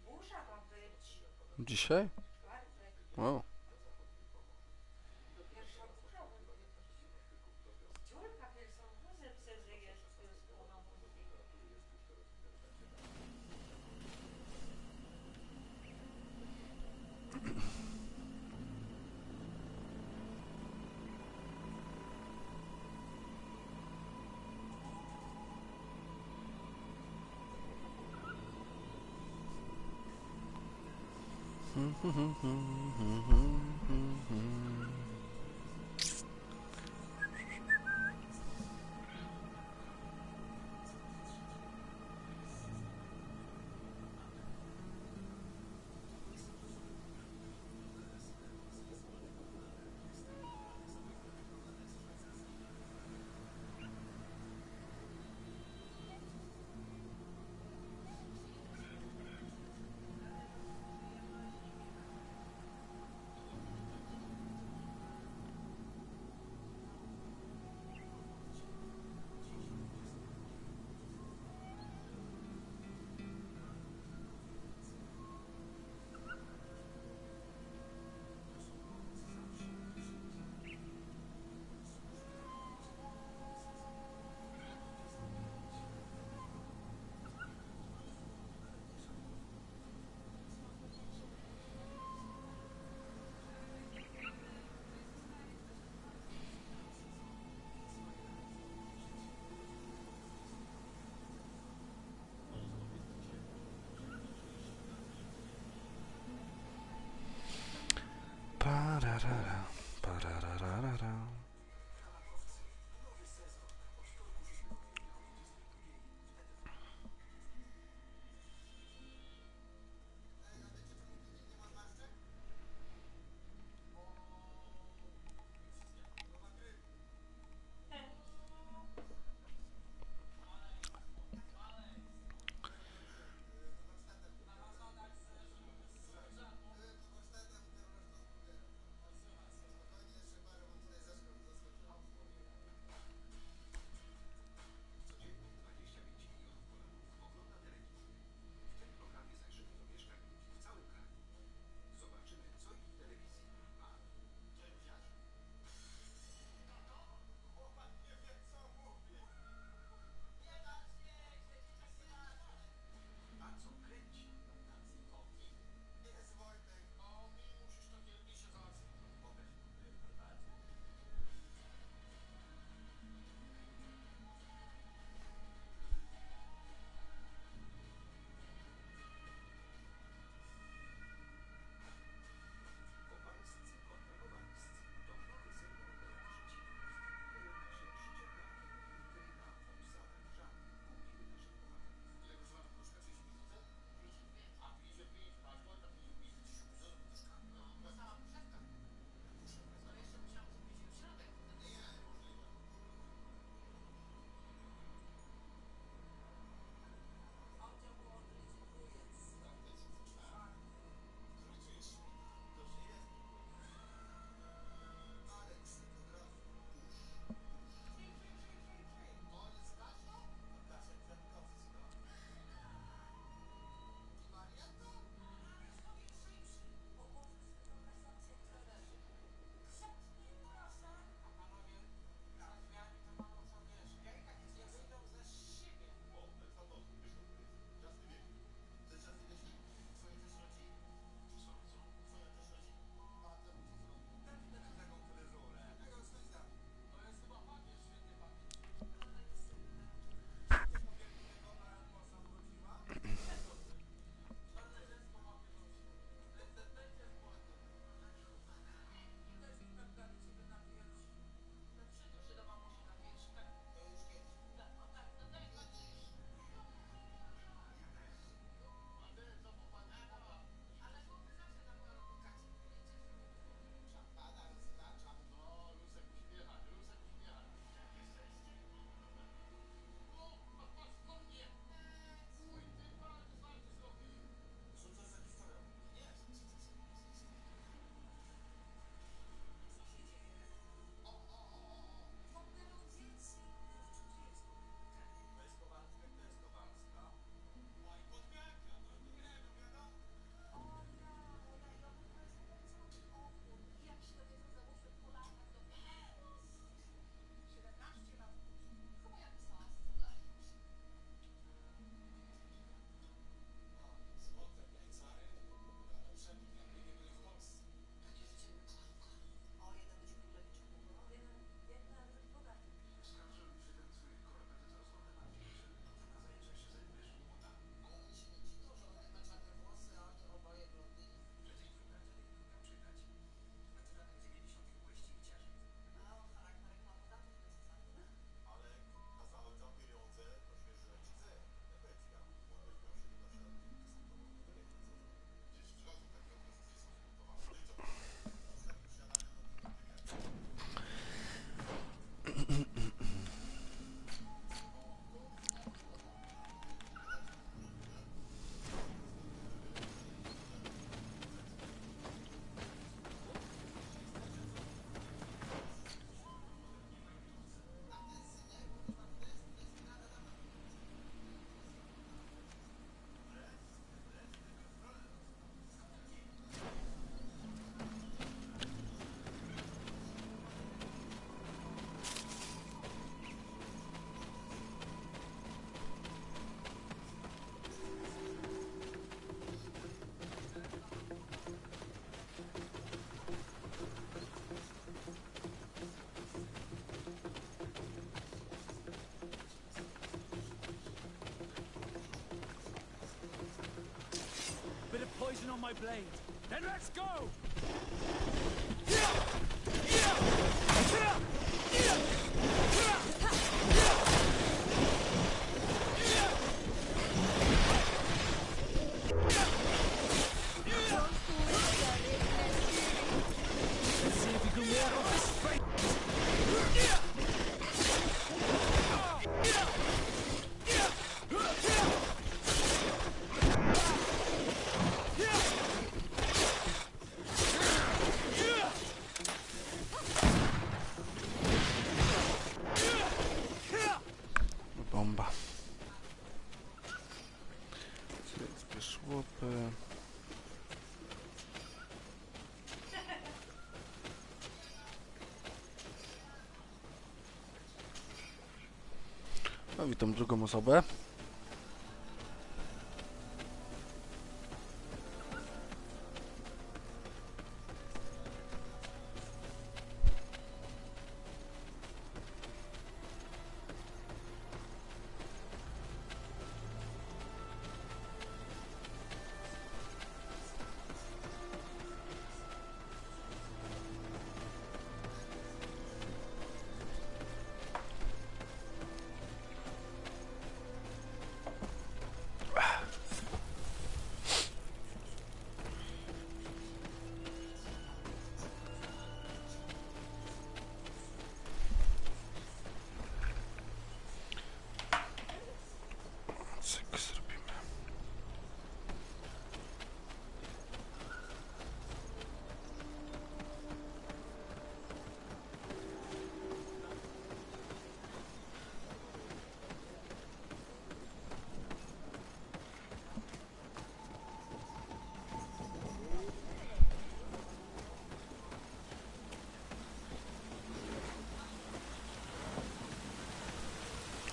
Burza ma być. Dzisiaj? Czwartek. Wow. To pierwsza burza będzie. Dziurka pierwszą burzę że jest na burzy. Pararara, parararara. poison on my blade. Then let's go! Let's see if you can walk off this straight. Bomba. Zbierz łopy. No, witam drugą osobę. Cyk zrobimy.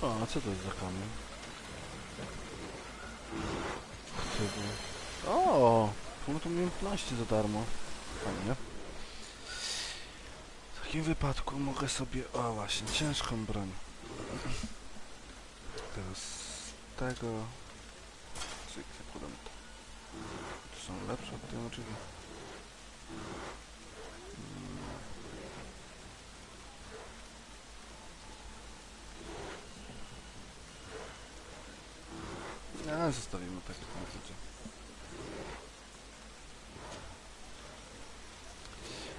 O, a co to jest za kamień? Wtedy. O! Punkt umiejętności za darmo. Fajnie. W takim wypadku mogę sobie... O, właśnie, ciężką broń. Teraz tego... Cyk, zakładam to. To są lepsze od tej oczywiście. A, zostawimy tak jak na razie.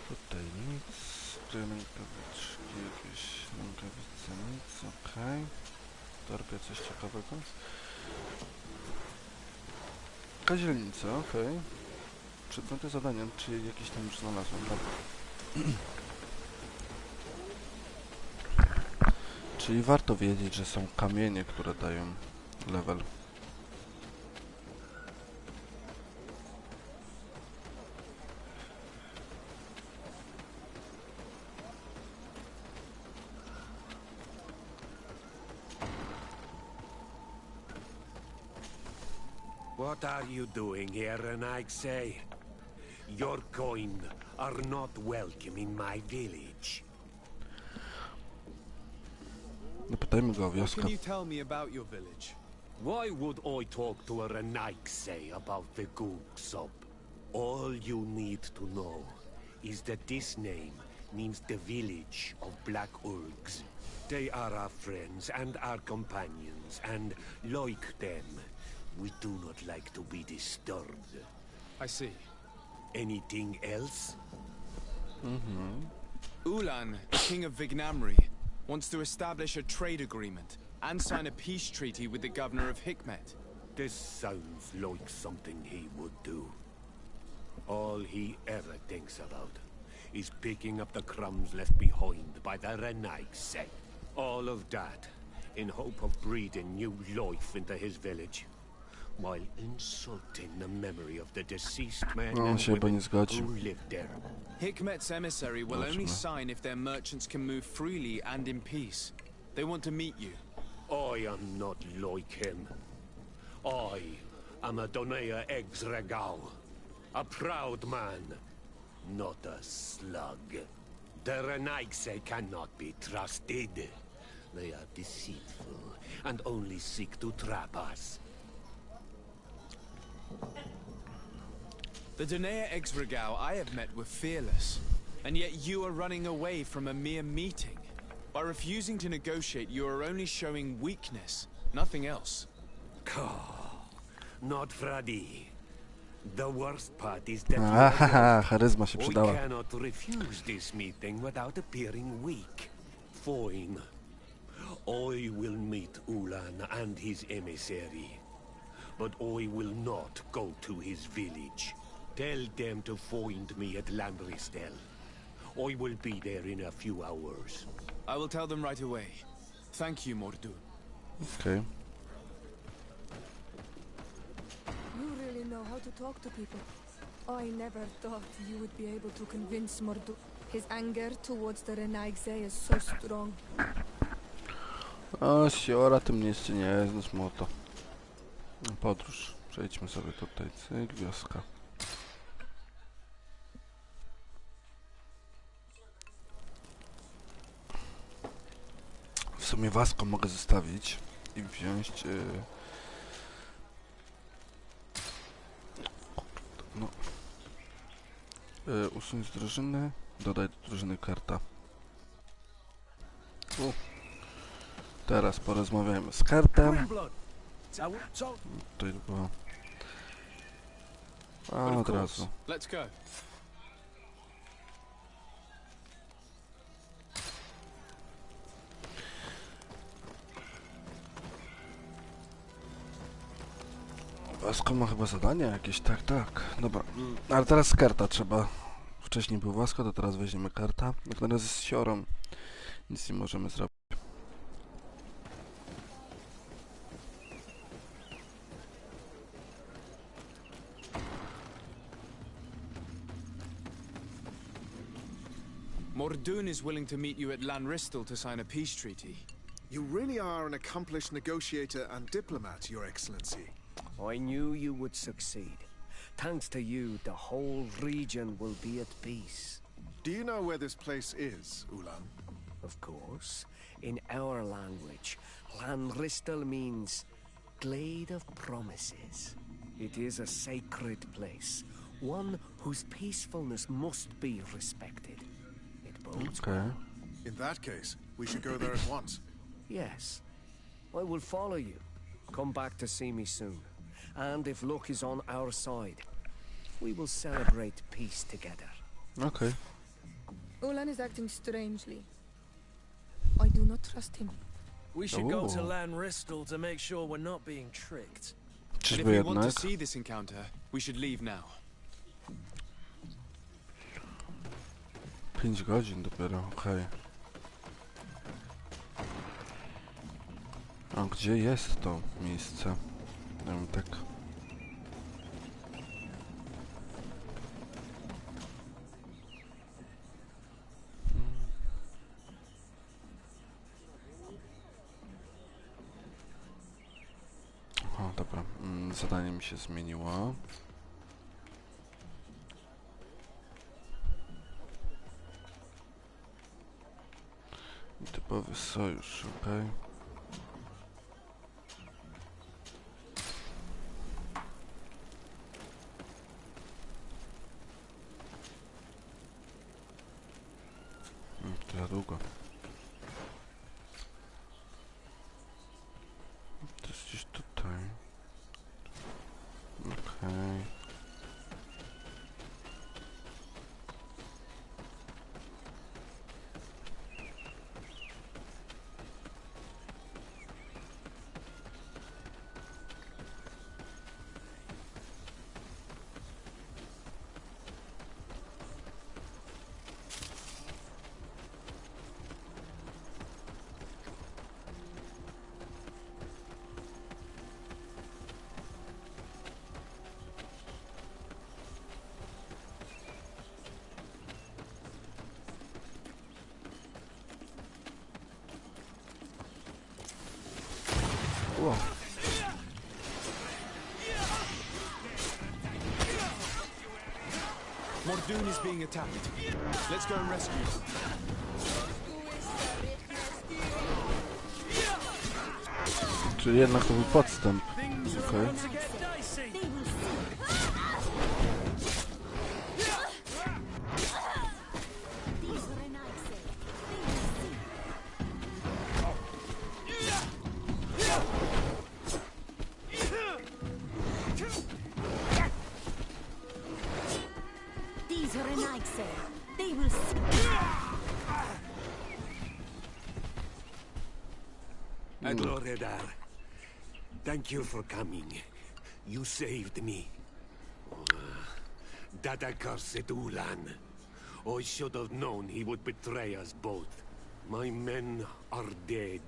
Tutaj nic. Rękawiczki, jakieś rękawice, nic, okej. W torbie coś ciekawego. Kazielnica, okej. Przedmioty zadania, czy jakieś tam już znalazłem, tak. Czyli warto wiedzieć, że są kamienie, które dają level. What are you doing here, say? Your kind are not welcome in my village. Zapytajmy go o What wioskę. can you tell me about your village? Why would I talk to a say about the gooks up? All you need to know is that this name means the village of Black Urgs. They are our friends and our companions, and like them, we do not like to be disturbed. I see. Anything else? Ulan, king of Vignamri, wants to establish a trade agreement and sign a peace treaty with the governor of Hikmet. This sounds like something he would do. All he ever thinks about is picking up the crumbs left behind by the Renaigse. All of that in hope of breathing new life into his village, while insulting the memory of the deceased men No, on and się chyba nie women zgodzi. who lived there. Hikmet's emissary will only Zobaczmy. sign if their merchants can move freely and in peace. They want to meet you. I am not like him. I am a Donea Exregao, a proud man, not a slug. The Renaigse cannot be trusted. They are deceitful and only seek to trap us. The Donea Exregao I have met were fearless, and yet you are running away from a mere meeting. By refusing to negotiate, you are only showing weakness, nothing else. Not Freddy. The worst part is that Ahaha, charyzma się we przydała. cannot refuse this meeting without appearing weak. Fine. I will meet Ulan and his emissary. But I will not go to his village. Tell them to find me at Landristel. I will be there in a few hours. I will tell them right away. Thank you, Mordu. Okej. You really know how to talk to people. I never thought you would be able to convince Mordu. His anger towards the Renaigse is so strong. O, siora, ty mnie jeszcze nie znasz, moto. Podróż. Przejdźmy sobie tutaj. Cyk, wioska. W sumie Wasko mogę zostawić i wziąć... No. Usuń z drużyny. Dodaj do drużyny karta. Teraz porozmawiajmy z kartem. Tutaj było. A, od razu. Let's go. Wasko ma chyba zadanie jakieś, tak, tak. Dobra, ale teraz z karta trzeba. Wcześniej był Wasko, to teraz weźmiemy karta. Jak na razie z siorą nic nie możemy zrobić. Mordoon is willing to meet you at Lanristel to sign a peace treaty. You really are an accomplished negotiator and diplomat, Your Excellency. I knew you would succeed. Thanks to you, the whole region will be at peace. Do you know where this place is, Ulan? Of course. In our language, Lanristel means Glade of Promises. It is a sacred place, one whose peacefulness must be respected. It bodes well. In that case, we should go there at once. Yes. I will follow you. Come back to see me soon. And if luck is on our side, we will celebrate peace together. Okay. Ulan is acting strangely. I do not trust him. We should go to Lanristel to make sure we're not being tricked. And if Czyżby we want to jednak? see this encounter, we should leave now. 5 godzin dopiero, okej. A gdzie jest to miejsce? Ja wiem, tak. O, dobra. Zadanie mi się zmieniło. Typowy sojusz, okej. To za długo. To jest gdzieś tutaj. Okej. Wow. Mordoon is being attacked. Let's go and rescue him. Czyli jednak to był podstęp. Things are Okej. about to get dicey. Renaig say. They will see. Agloredar, thank you for coming. You saved me. That accursed Ulan. I should have known he would betray us both. My men are dead,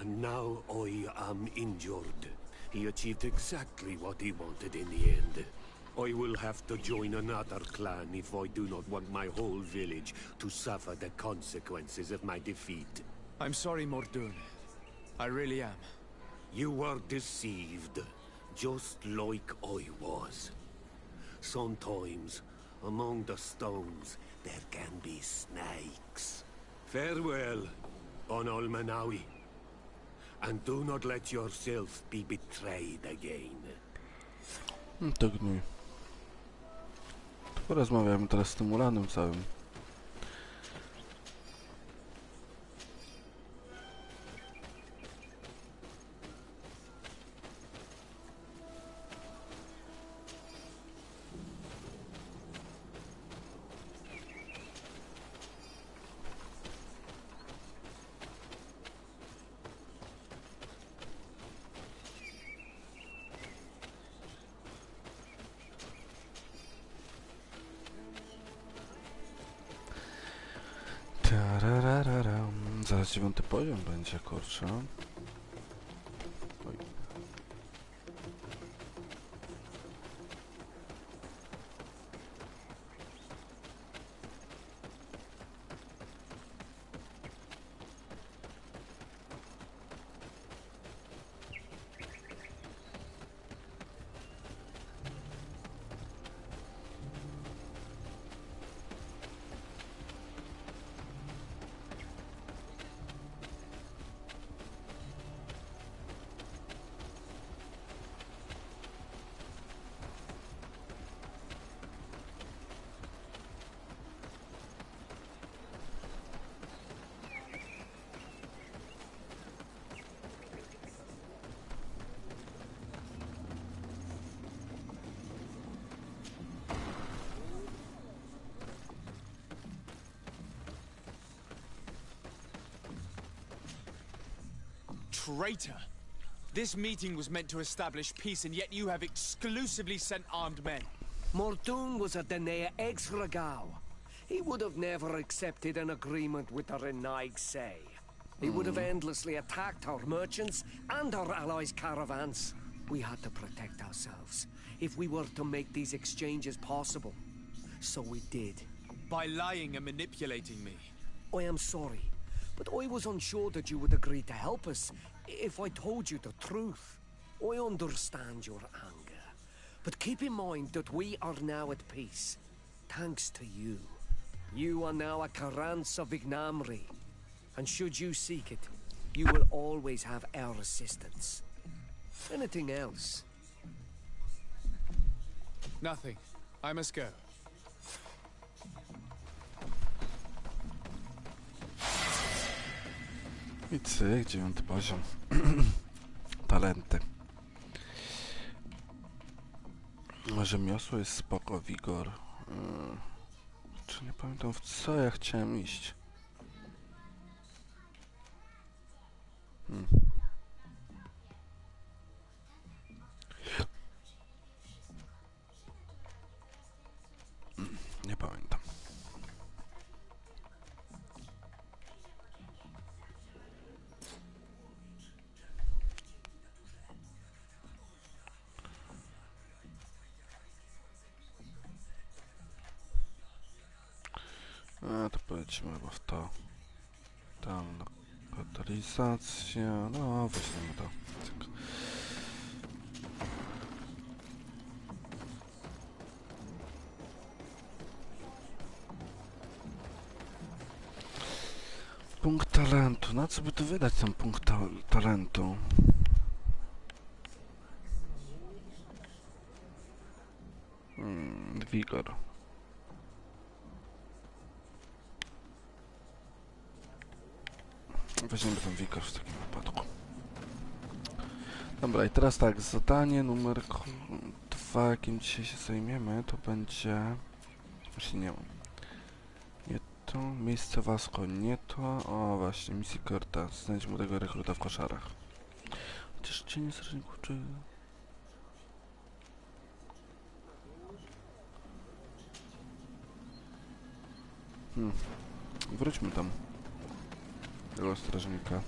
and now I am injured. He achieved exactly what he wanted in the end. I will have to join another clan if I do not want my whole village to suffer the consequences of my defeat. I'm sorry, Mordun. I really am. You were deceived, just like I was. Sometimes, among the stones, there can be snakes. Farewell, Onolmanawi. And do not let yourself be betrayed again. To gnój. Porozmawiamy teraz z tym Ulanem całym. Zaraz 9. poziom będzie, kurczę. Oj. Traitor! This meeting was meant to establish peace, and yet you have exclusively sent armed men. Mordun was a Denea ex-Regao. He would have never accepted an agreement with the Renaig say. He would have endlessly attacked our merchants and our allies' caravans. We had to protect ourselves if we were to make these exchanges possible. So we did. By lying and manipulating me. I am sorry, but I was unsure that you would agree to help us if I told you the truth. I understand your anger, but keep in mind that we are now at peace, thanks to you. You are now a Karans of Ignamri, and should you seek it, you will always have our assistance. Anything else? Nothing. I must go. I cyk, 9. poziom. Talenty. Rzemiosło jest spoko, wigor. Czy nie pamiętam, w co ja chciałem iść. Nie pamiętam. To powiedzmy chyba w to. Tam katalizacja. No, weźmiemy to. Cyk. Punkt talentu. Na co by tu wydać ten punkt talentu? Wigor. Weźmiemy ten wigor w takim wypadku. Dobra, i teraz tak, zadanie numer 2, jakim dzisiaj się zajmiemy, to będzie... Właśnie nie mam. to. Miejsce Wasko nie to. O właśnie, misji karta. Znajdź młodego rekruta w koszarach. Chociaż cienie strażników czy... Wróćmy tam. Tego strażnika.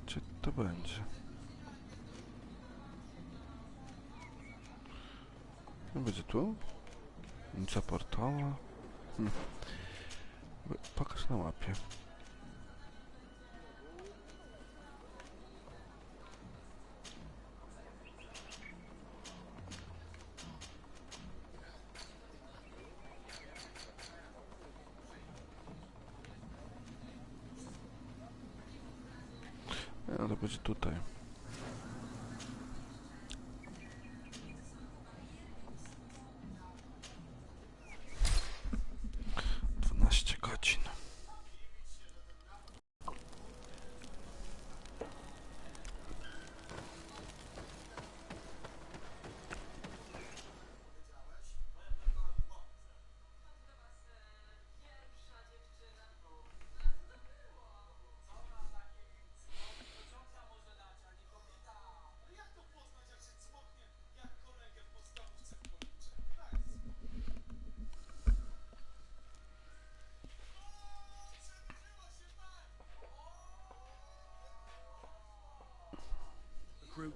Czy to będzie? No będzie tu? Ulica Portowa? Pokaż na mapie. No to będzie tutaj. Godzin.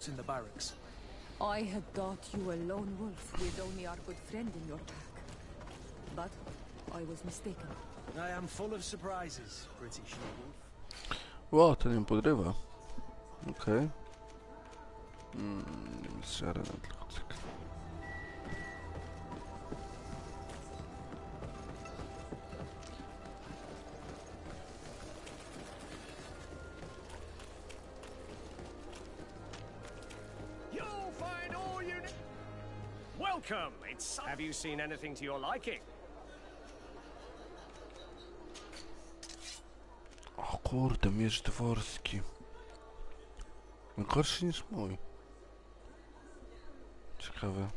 In the barracks. I had thought you a lone wolf with only our good friend in your pack. But I was mistaken. I am full of surprises, British wolf. Ło, ten ją podrywa. Okej. Strzelę na tylko cyk. Welcome. Have you seen anything to your liking? O kurde, miecz dworski. No gorszy niż mój. Ciekawe.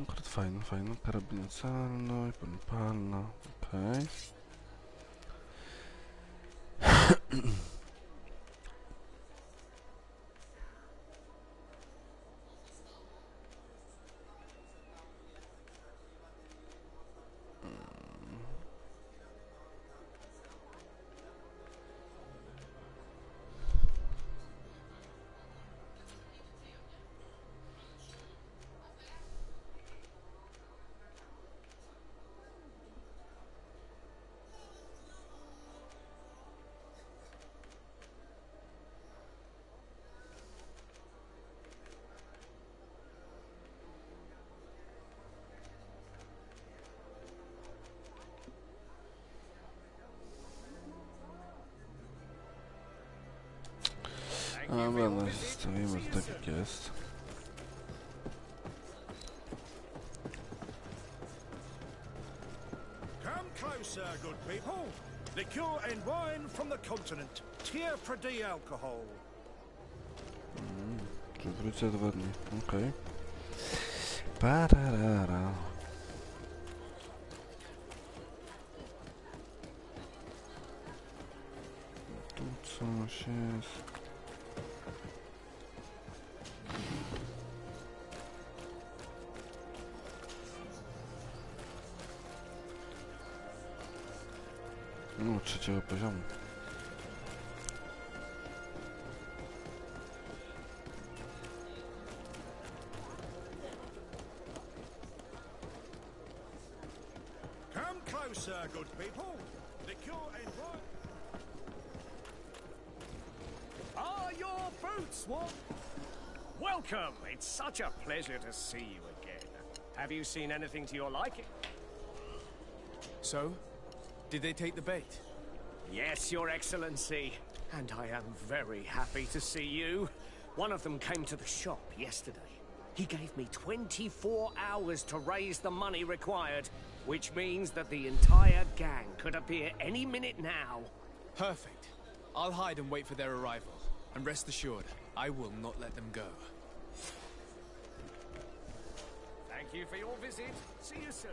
Akurat fajno. Karabina celna i palna. Okej. Dobra, no zostawimy to tak jak jest. Come closer, good people. Liqueur and wine from the continent. Tier pretty alcohol. Czy wrócę 2 dni? Okej. Pararara. Tu coś jest. No, 3. poziomu. Come closer, good people. Liqueur and wine. Are your boots warm? Welcome. It's such a pleasure to see you again. Have you seen anything to your liking? So, Did they take the bait? Yes, Your Excellency. And I am very happy to see you. One of them came to the shop yesterday. He gave me 24 hours to raise the money required, which means that the entire gang could appear any minute now. Perfect. I'll hide and wait for their arrival. And rest assured, I will not let them go. Thank you for your visit. See you soon.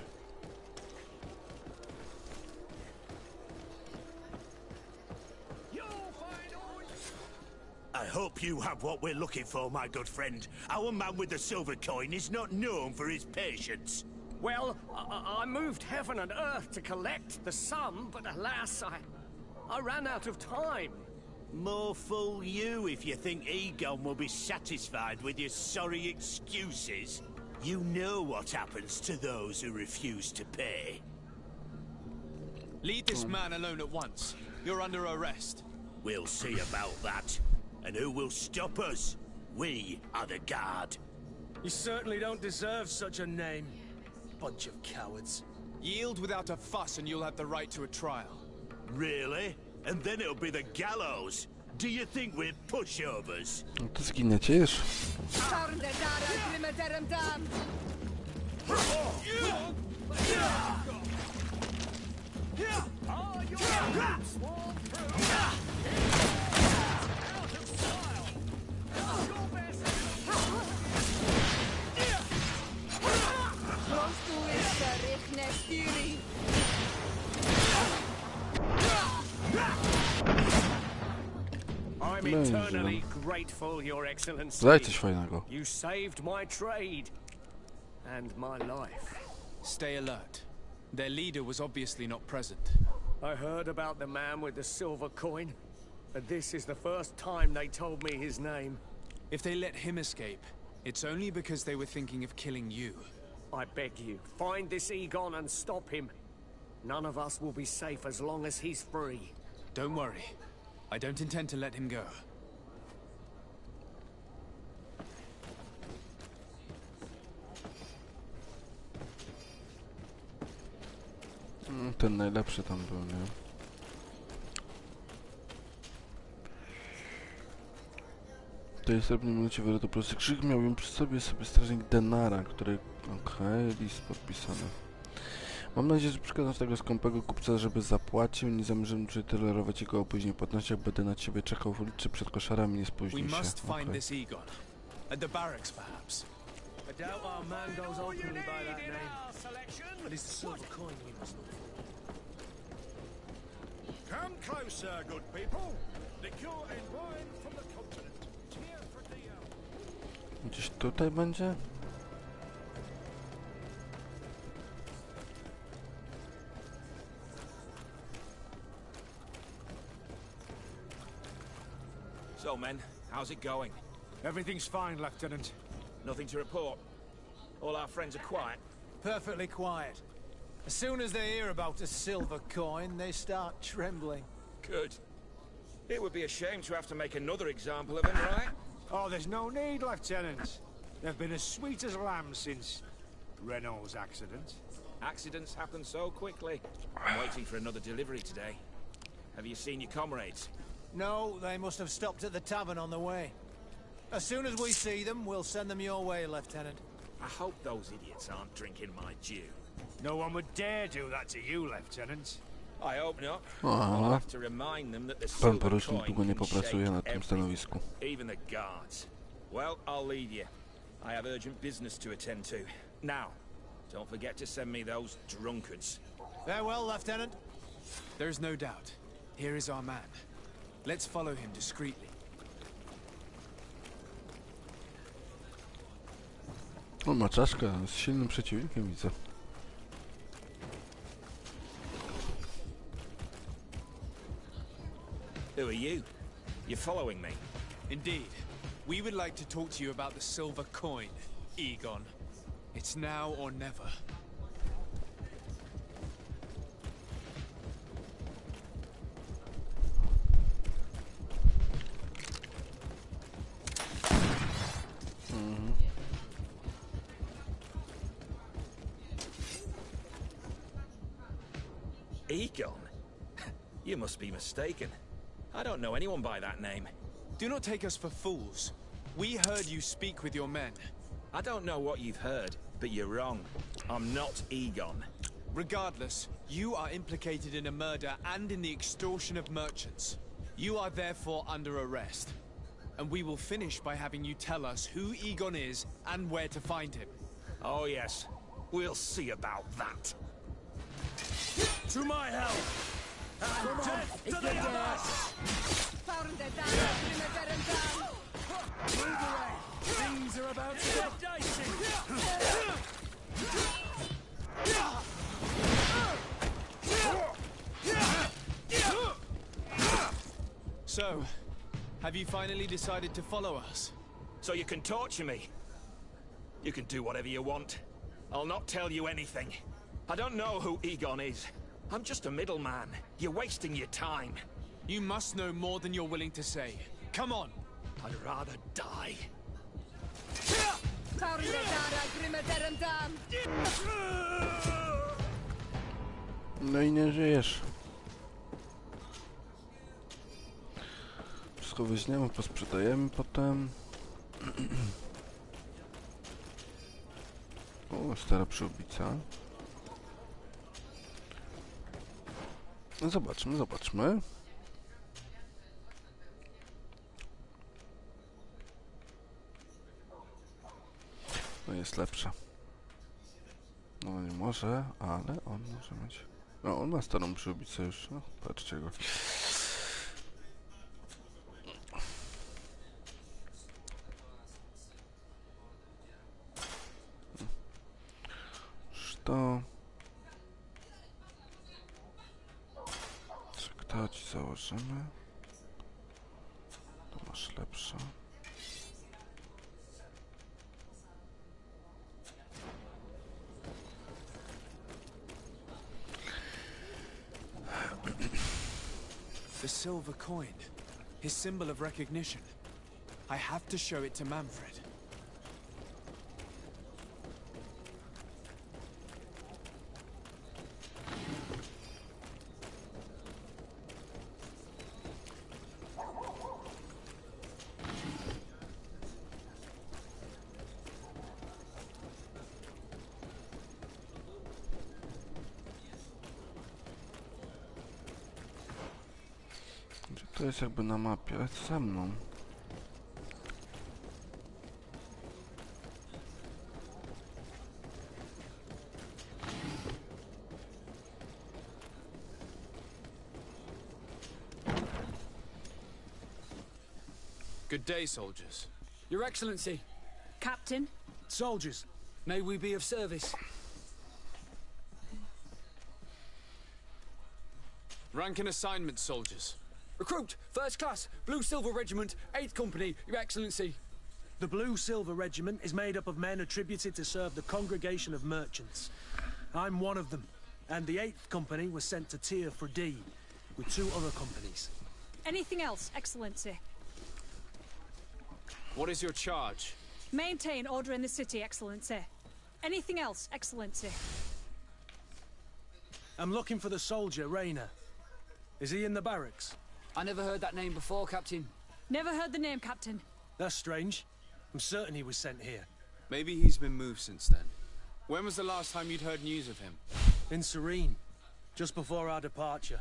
I hope you have what we're looking for, my good friend. Our man with the silver coin is not known for his patience. Well, I moved heaven and earth to collect the sum, but alas, I ran out of time. More fool you if you think Egon will be satisfied with your sorry excuses. You know what happens to those who refuse to pay. Leave this man alone at once. You're under arrest. We'll see about that. And who will stop us? We are the guard. You certainly don't deserve such a name. Bunch of cowards. Yield without a fuss and you'll have the right to a trial. Really? And then it'll be the gallows. Do you think we're pushovers? No to zginiecie już. I'm eternally grateful, Your Excellency. Daj coś fajnego. You saved my trade and my life. Stay alert. Their leader was obviously not present. I heard about the man with the silver coin, but this is the first time they told me his name. If they let him escape, it's only because they were thinking of killing you. I beg you, find this Egon and stop him. None of us will be safe as long as he's free. Don't worry. I don't intend to let him go. Ten najlepszy tam był, nie? W tej srebrnej minucie wyrotu prosty krzyk miał ją przy sobie strażnik denara, który... Okej, list podpisany. Mam nadzieję, że przekazać tego skąpego kupca, żeby zapłacił. Nie zamierzam tolerować jego opóźnień w płatnościach. Będę na ciebie czekał w ulicy przed koszarami, nie spóźnij się. We must find this Egon. At the barracks, perhaps. I doubt our man goes openly by that name. But it's the silver coin we must look for. Come closer, good people. Liqueur and wine from the continent. Tivolt. Gdzieś tutaj będzie? So, men, how's it going? Everything's fine, Lieutenant. Nothing to report? All our friends are quiet? Perfectly quiet. As soon as they hear about a silver coin, they start trembling. Good. It would be a shame to have to make another example of him, right? Oh, there's no need, Lieutenant. They've been as sweet as lambs since Renault's accident. Accidents happen so quickly. I'm waiting for another delivery today. Have you seen your comrades? No, they must have stopped at the tavern on the way. As soon as we see them, we'll send them your way, Lieutenant. I hope those idiots aren't drinking my dew. No one would dare do that to you, Lieutenant. I hope not. Aha. I'll have to remind them that the Pan silver porucznik coin długo nie can popracuje shake na tym stanowisku. everything, even the guards. Well, I'll leave you. I have urgent business to attend to. Now, don't forget to send me those drunkards. Farewell, Lieutenant. There's no doubt. Here is our man. Let's follow him discreetly. On ma czaszkę, z silnym przeciwnikiem, widzę. Who are you? You're following me? Indeed. We would like to talk to you about the silver coin, Egon. It's now or never. Egon? You must be mistaken. I don't know anyone by that name. Do not take us for fools. We heard you speak with your men. I don't know what you've heard, but you're wrong. I'm not Egon. Regardless, you are implicated in a murder and in the extortion of merchants. You are therefore under arrest. And we will finish by having you tell us who Egon is and where to find him. Oh yes, we'll see about that. To my help! And death to the others! Move away! Things are about to get dicey! So, have you finally decided to follow us? So you can torture me. You can do whatever you want. I'll not tell you anything. I don't know who Egon is. I'm just a middleman. You're wasting your time. You must know more than you're willing to say. Come on! I'd rather die. No i nie żyjesz. Wszystko weźmiemy, posprzedajemy potem. O, stara przyłbica. No zobaczmy, zobaczmy. No jest lepsza. No nie może, ale on może mieć... No on ma starą przyłbicę już, no patrzcie go. To... To ci założymy. To masz lepsze. The silver coin. His symbol of recognition. I have to show it to Manfred. To jest jakby na mapie, ze mną. Good day, soldiers. Your Excellency. Captain. Soldiers, may we be of service? Rank and assignment, soldiers. Recruit, First Class, Blue Silver Regiment, 8th Company, Your Excellency. The Blue Silver Regiment is made up of men attributed to serve the Congregation of Merchants. I'm one of them, and the 8th Company was sent to Tivolt with 2 other companies. Anything else, Excellency? What is your charge? Maintain order in the city, Excellency. Anything else, Excellency? I'm looking for the soldier, Rainer. Is he in the barracks? I never heard that name before, Captain. Never heard the name, Captain. That's strange. I'm certain he was sent here. Maybe he's been moved since then. When was the last time you'd heard news of him? In Serene, just before our departure.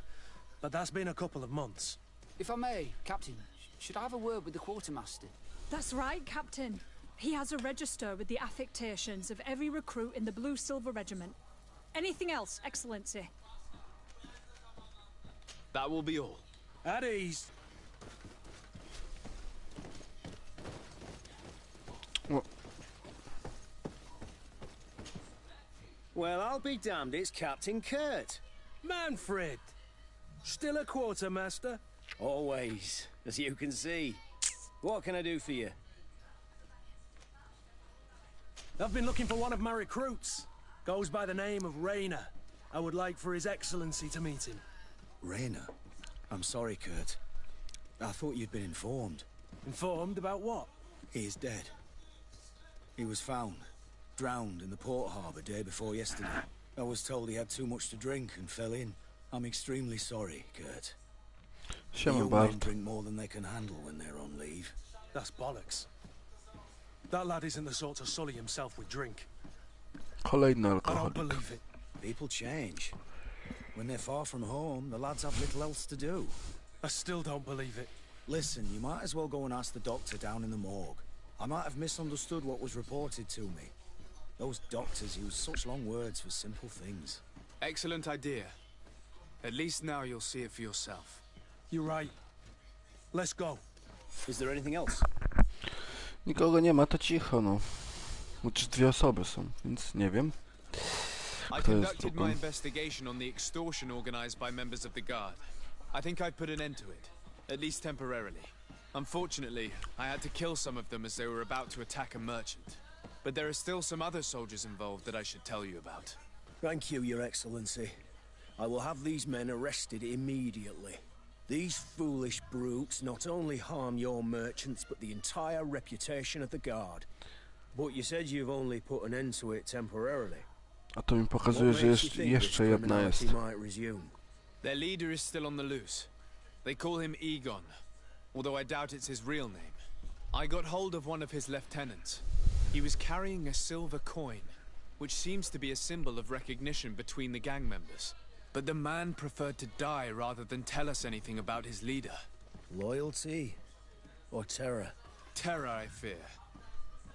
But that's been a couple of months. If I may, Captain, should I have a word with the quartermaster? That's right, Captain. He has a register with the affectations of every recruit in the Blue Silver Regiment. Anything else, Excellency? That will be all. At ease. Well, I'll be damned, it's Captain Kurt. Manfred! Still a quartermaster? Always, as you can see. What can I do for you? I've been looking for one of my recruits. Goes by the name of Rainer. I would like for His Excellency to meet him. Rainer? I'm sorry, Kurt. I thought you'd been informed. Informed about what? He is dead. He was found, drowned in the port harbour day before yesterday. I was told he had too much to drink and fell in. I'm extremely sorry, Kurt. The Siema, young men Bart. drink more than they can handle when they're on leave. That's bollocks. That lad isn't the sort to sully himself with drink. Kolejny I don't alkoholik. believe it. People change. When they're far from home, the lads have little else to do. I still don't believe it. Listen, you might as well go and ask the doctor down in the morgue. I might have misunderstood what was reported to me. Those doctors use such long words for simple things. Excellent idea. At least now you'll see it for yourself. You're right. Let's go. Is there anything else? Nikogo nie ma, to cicho, no. Chociaż 2 osoby są, więc nie wiem. I Kto jest conducted drugą? my investigation on the extortion organized by members of the Guard. I think I put an end to it, at least temporarily. Unfortunately, I had to kill some of them as they were about to attack a merchant. But there are still some other soldiers involved that I should tell you about. Thank you, Your Excellency. I will have these men arrested immediately. These foolish brutes not only harm your merchants, but the entire reputation of the Guard. But you said you've only put an end to it temporarily. A to mi pokazuje, że jeszcze jedna jest. Their leader is still on the loose. They call him Egon, although I doubt it's his real name. I got hold of one of his lieutenants. He was carrying a silver coin, which seems to be a symbol of recognition between the gang members. But the man preferred to die rather than tell us anything about his leader. Loyalty or terror? Terror, I fear.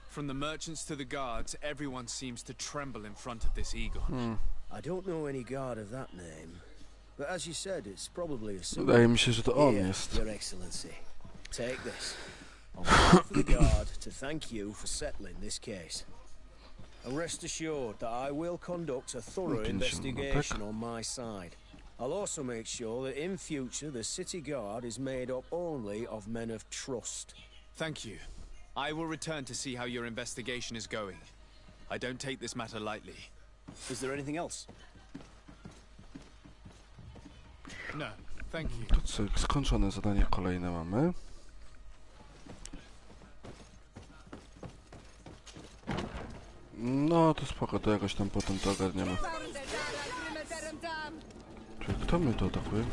From the merchants to the guards, everyone seems to tremble in front of this Egon. I don't know any guard of that name, but as you said, it's probably a symbol. Wydaje mi się, że to on Here, jest. Your Excellency, take this. On behalf of the Guard, to thank you for settling this case. And rest assured that I will conduct a thorough investigation on my side. I'll also make sure that in future the City Guard is made up only of men of trust. Thank you. I will return to see how your investigation is going. I don't take this matter lightly. Is there anything else? No, thank you. To co, skończone zadanie kolejne mamy. No to spoko, to jakoś tam potem to ogarniemy. Czyli kto mnie tu atakuje?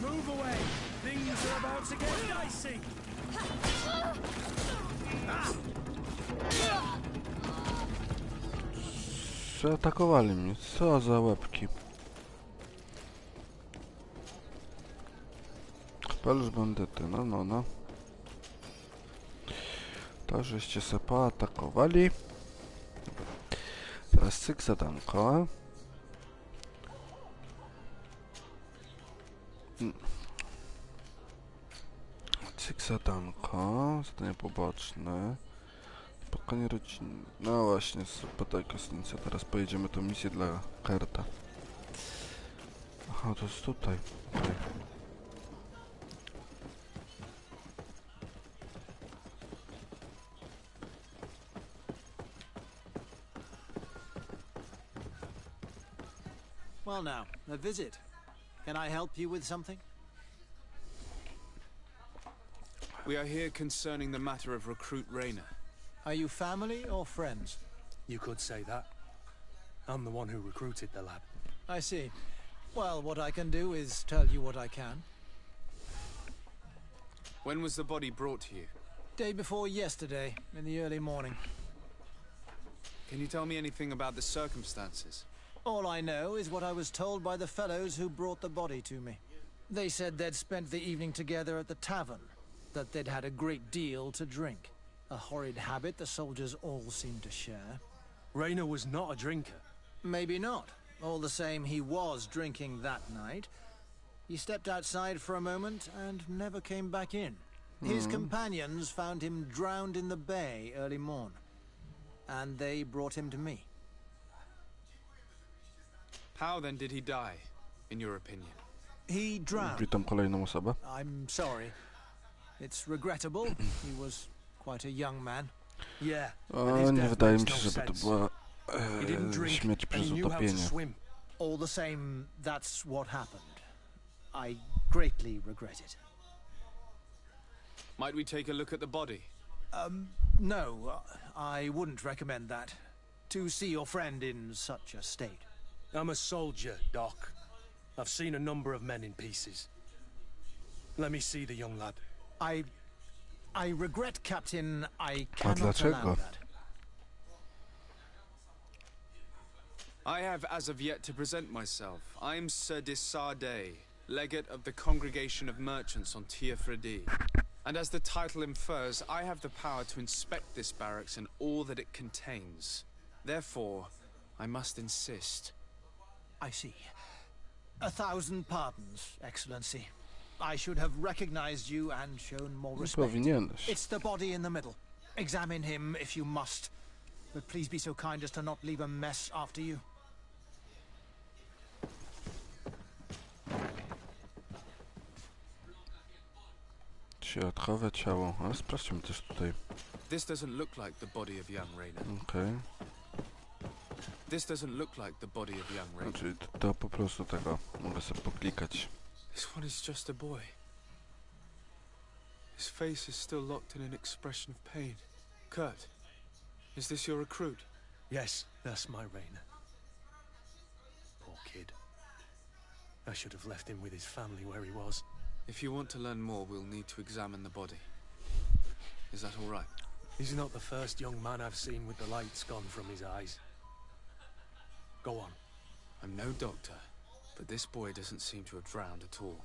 Move away. Things are about to get dicey. Zaatakowali mnie, co za łebki. Pelusz bandyty, no. To żeście se poatakowali. Teraz cyk zadanko. Cyk zadanko. Zadanie poboczne. Spotkanie rodziny. No właśnie, super kostnica. Teraz pojedziemy tą misję dla Kurta. Aha, to jest tutaj. Well now, a visit. Can I help you with something? We are here concerning the matter of recruit Rayner. Are you family or friends? You could say that. I'm the one who recruited the lad. I see. Well, what I can do is tell you what I can. When was the body brought to you? Day before yesterday, in the early morning. Can you tell me anything about the circumstances? All I know is what I was told by the fellows who brought the body to me. They said they'd spent the evening together at the tavern, that they'd had a great deal to drink. A horrid habit the soldiers all seemed to share. Rayner was not a drinker. Maybe not. All the same, he was drinking that night. He stepped outside for a moment and never came back in. His companions found him drowned in the bay early morn, and they brought him to me. How then did he die, in your opinion? He drowned. Witam kolejną osobę. I'm sorry. It's regrettable. He was quite a young man. Yeah. O, nie wydaje mi się, żeby to była śmierć przez utopienie. All the same, that's what happened. I greatly regret it. Might we take a look at the body? No, I wouldn't recommend that. To see your friend in such a state. I'm a soldier, Doc. I've seen a number of men in pieces. Let me see the young lad. I regret, Captain, I A cannot dlaczego? allow that. I have as of yet to present myself. I'm Sir Desardet, legate of the Congregation of Merchants on Wtedy. And as the title infers, I have the power to inspect this barracks and all that it contains. Therefore, I must insist. I see. 1,000 pardons, Excellency. I should have recognized you and shown more respect. Powinieneś. It's the body in the middle. Examine him if you must. But please be so kind as to not leave a mess after you. Środkowe ciało. Ale sprawdźmy też tutaj. This doesn't look like the body of young Rainer. Okej. This doesn't look like the body of young Rainer. Czyli to po prostu tego mogę sobie poklikać. This one is just a boy. His face is still locked in an expression of pain. Kurt, is this your recruit? Yes, that's my Rainer. Poor kid. I should have left him with his family where he was. If you want to learn more, we'll need to examine the body. Is that all right? He's not the first young man I've seen with the lights gone from his eyes. Go on. I'm no doctor, but this boy doesn't seem to have drowned at all.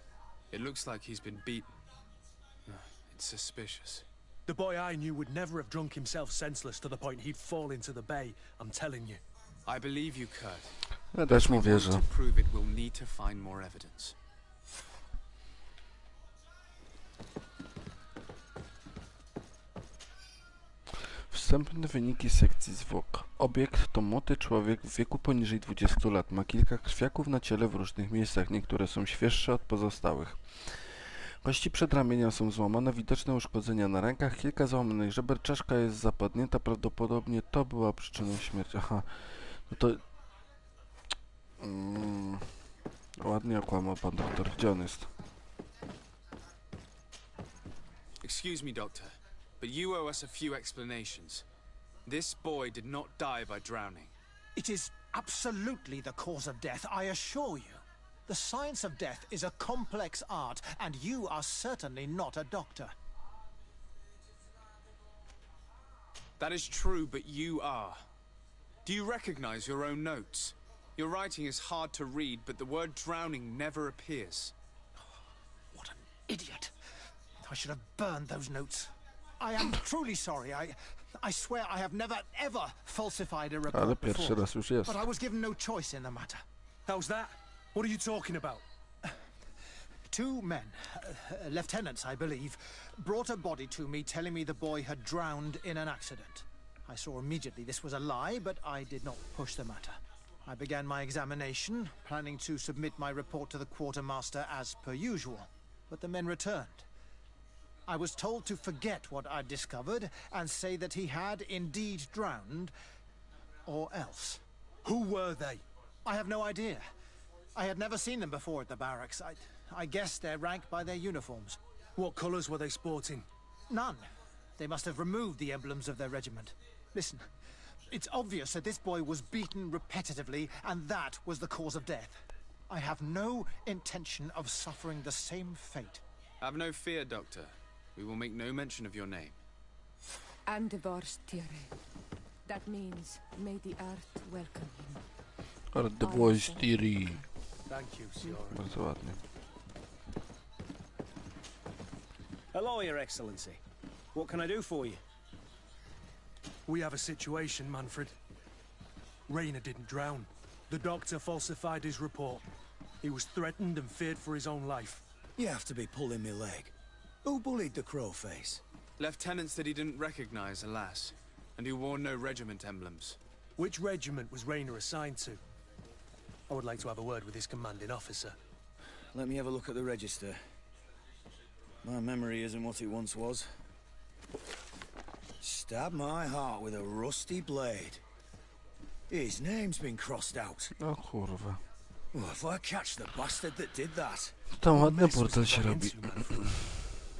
It looks like he's been beaten. It's suspicious. The boy I knew would never have drunk himself senseless to the point he'd fall into the bay, I'm telling you. I believe you, Kurt. Ja też mu wierzę. To prove it, we'll need to find more evidence. Wstępne wyniki sekcji zwłok. Obiekt to młody człowiek w wieku poniżej 20 lat. Ma kilka krwiaków na ciele w różnych miejscach. Niektóre są świeższe od pozostałych. Kości przedramienia są złamane, widoczne uszkodzenia na rękach, kilka złamanych żeber, czaszka jest zapadnięta, prawdopodobnie to była przyczyną śmierci. Aha, no to... ładnie okłamał pan doktor. Gdzie on jest? Excuse me, Doctor, but you owe us a few explanations. This boy did not die by drowning. It is absolutely the cause of death, I assure you. The science of death is a complex art, and you are certainly not a doctor. That is true, but you are. Do you recognize your own notes? Your writing is hard to read, but the word drowning never appears. What an idiot. I should have burned those notes. I am truly sorry. I swear I have never, ever falsified a report before. raz już jest. But I was given no choice in the matter. How's that? What are you talking about? 2 men, lieutenants I believe, brought a body to me telling me the boy had drowned in an accident. I saw immediately this was a lie, but I did not push the matter. I began my examination, planning to submit my report to the quartermaster as per usual, but the men returned. I was told to forget what I'd discovered and say that he had indeed drowned, or else. Who were they? I have no idea. I had never seen them before at the barracks. I guess they're ranked by their uniforms. What colours were they sporting? None. They must have removed the emblems of their regiment. Listen, it's obvious that this boy was beaten repetitively, and that was the cause of death. I have no intention of suffering the same fate. Have no fear, Doctor. We will make no mention of your name. And divorce, Thierry. That means, may the earth welcome him. Art the voice theory. Thank you, Signora. Bardzo ładnie. Hello, Your Excellency. What can I do for you? We have a situation, Manfred. Rainer didn't drown. The doctor falsified his report. He was threatened and feared for his own life. You have to be pulling me leg. Who bullied the crowface? Lieutenants that he didn't recognize, alas, and who wore no regiment emblems. Which regiment was Rainer assigned to? I would like to have a word with his commanding officer. Let me have a look at the register. My memory isn't what it once was. Stab my heart with a rusty blade. His name's been crossed out. O kurwa. Well, if I catch the bastard that did that. Tam ładny portal się robi.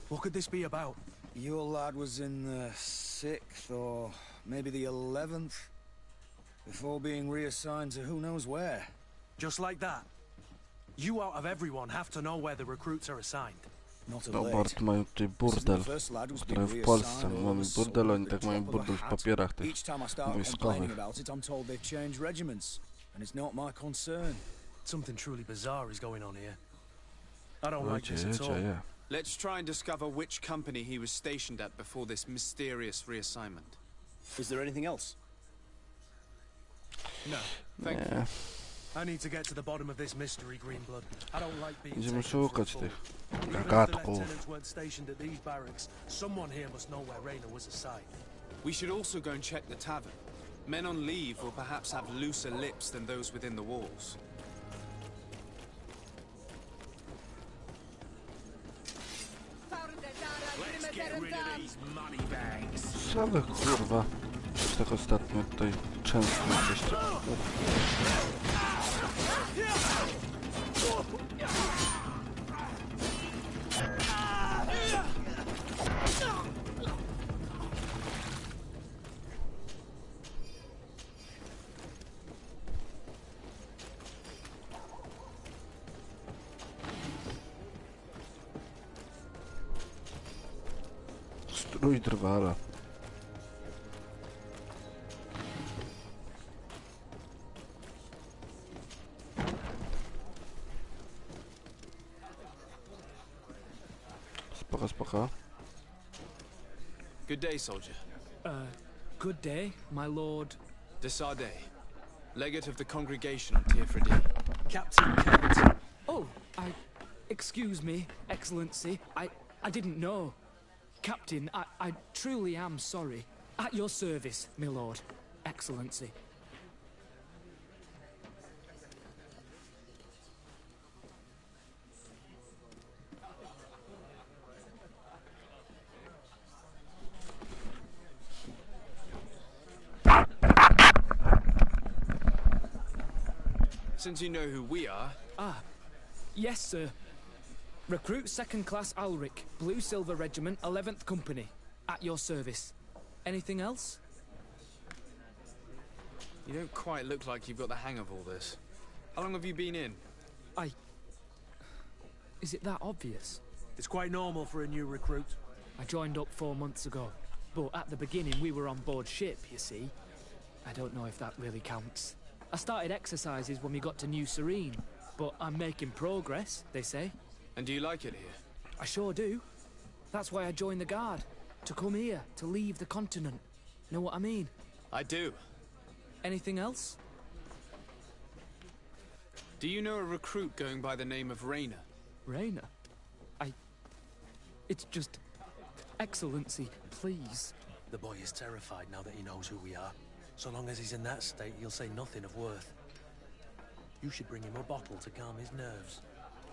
What could this be about? Your lad was in the 6th or maybe the 11th before being reassigned to who knows where. Just like that. You out of everyone have to know where the recruits are assigned. No, Bart mają tutaj burdel, który w Polsce mamy burdel, oni tak mają burdel w papierach tych wojskowych. Something truly bizarre is going on here. I don't like this at all. Let's try and discover which company he was stationed at before this mysterious reassignment. Is there anything else? No, thank you. I need to get to the bottom of this mystery, Greenblood. I don't like being Będziemy taken for a szukać fool. tych Even if the gagatków. lieutenants weren't stationed at these barracks, someone here must know where Raynor was assigned. We should also go and check the tavern. Men on leave will perhaps have looser lips than those within the walls. Let's get rid of these money bags. Co wy kurwa? Już tak ostatnio tutaj często jesteście. Strój drwala. Spoko. Good day, soldier. Good day, my lord. Desade, legate of the congregation on Tivolt. Captain Kent. Oh, excuse me, Excellency. I didn't know. Captain, I truly am sorry. At your service, my lord. Excellency. Since you know who we are... Yes, sir. Recruit 2nd Class Ulrich, Blue Silver Regiment, 11th Company. At your service. Anything else? You don't quite look like you've got the hang of all this. How long have you been in? Is it that obvious? It's quite normal for a new recruit. I joined up 4 months ago. But at the beginning we were on board ship, you see. I don't know if that really counts. I started exercises when we got to New Serene. But I'm making progress, they say. And do you like it here? I sure do. That's why I joined the Guard. To come here, to leave the continent. Know what I mean? I do. Anything else? Do you know a recruit going by the name of Raynor? Raynor? It's just... Excellency, please. The boy is terrified now that he knows who we are. So long as he's in that state, he'll say nothing of worth. You should bring him a bottle to calm his nerves.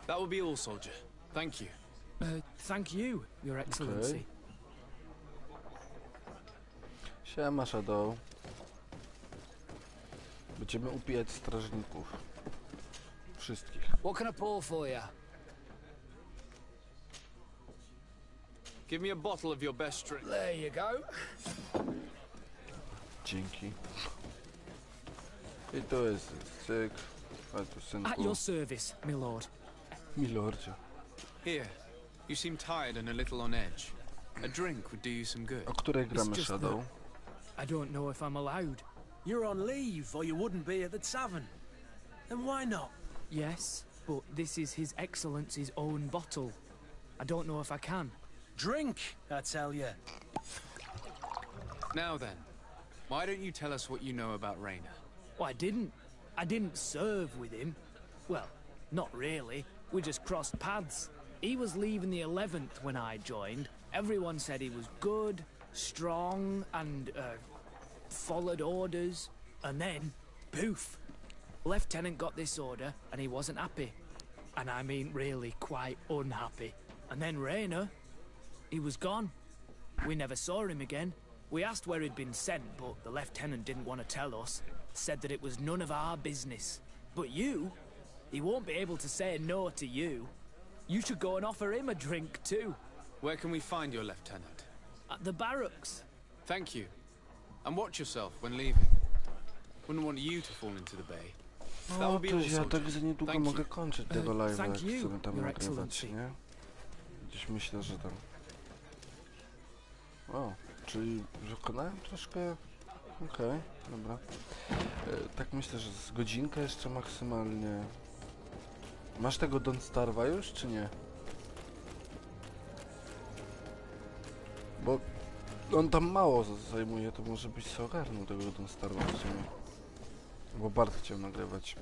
That will be all, soldier. Thank you. Thank you, Your Excellency. Siema, Shadow. Będziemy upijać strażników. Wszystkich. What can I pour for you? Give me a bottle of your best drink. There you go. Dzięki. I to jest cyk. A tu synku. At your service, my lord. Milordzie. Here. You seem tired and a little on edge. A drink would do you some good. O której gramy, Shadow? I don't know if I'm allowed. You're on leave, or you wouldn't be at the tavern. Then why not? Yes, but this is His Excellency's own bottle. I don't know if I can. Drink, I tell you. Now then, why don't you tell us what you know about Raynor? Well, I didn't serve with him. Well, not really. We just crossed paths. He was leaving the 11th when I joined. Everyone said he was good, strong, and, followed orders. And then, poof. Lieutenant got this order, and he wasn't happy. And I mean really quite unhappy. And then Raynor, he was gone. We never saw him again. We asked where he'd been sent, but the lieutenant didn't want to tell us. Said that it was none of our business. But you, he won't be able to say no to you. You should go and offer him a drink too. Where can we find your lieutenant? At the barracks. Thank you. And watch yourself when leaving. Wouldn't want you to fall into the bay. That No would be to all ja sorted. tak za niedługo Thank mogę you. kończyć tego live'a, thank jak you, chcemy tam Your nagrywać, Excellency. nie? Gdzieś myślę, że tam... O, czyli wykonałem troszkę... Okej, dobra. Tak myślę, że z godzinkę jeszcze maksymalnie. Masz tego Don't Starve'a już, czy nie? Bo on tam mało zajmuje, to może byś sobie ogarnął tego Don't Starve'a w sumie. Bo Bart chciał nagrywać.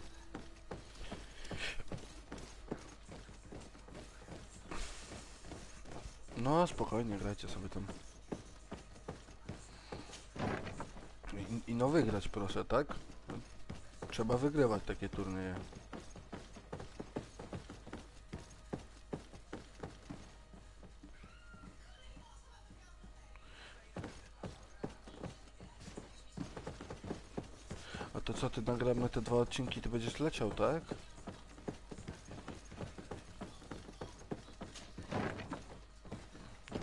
No spokojnie, grajcie sobie tam. I no wygrać proszę, tak? Trzeba wygrywać takie turnieje. A to co, ty nagramy te 2 odcinki, ty będziesz leciał, tak?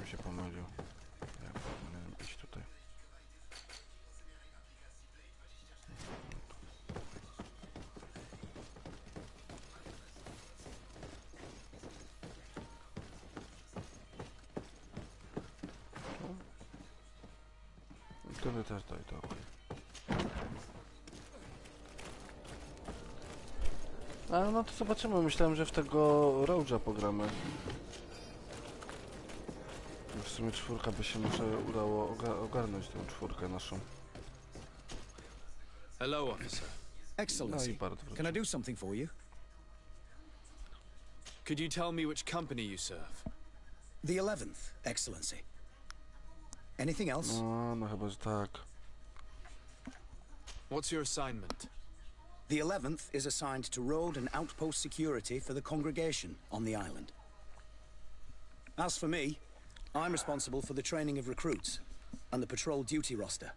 Mi się pomylił. Ja powinienem być tutaj. Wtedy też daj to. A no to zobaczymy, myślałem, że w tego Road'a pogramy. W sumie 4 by się może udało ogarnąć tę 4 naszą. Hello, officer. Excellency, can I do something for you? Could you tell me which company you serve? The 11th, Excellency. Anything else? No chyba, że tak. What's your assignment? The 11th is assigned to road and outpost security for the congregation on the island. As for me, I'm responsible for the training of recruits and the patrol duty roster.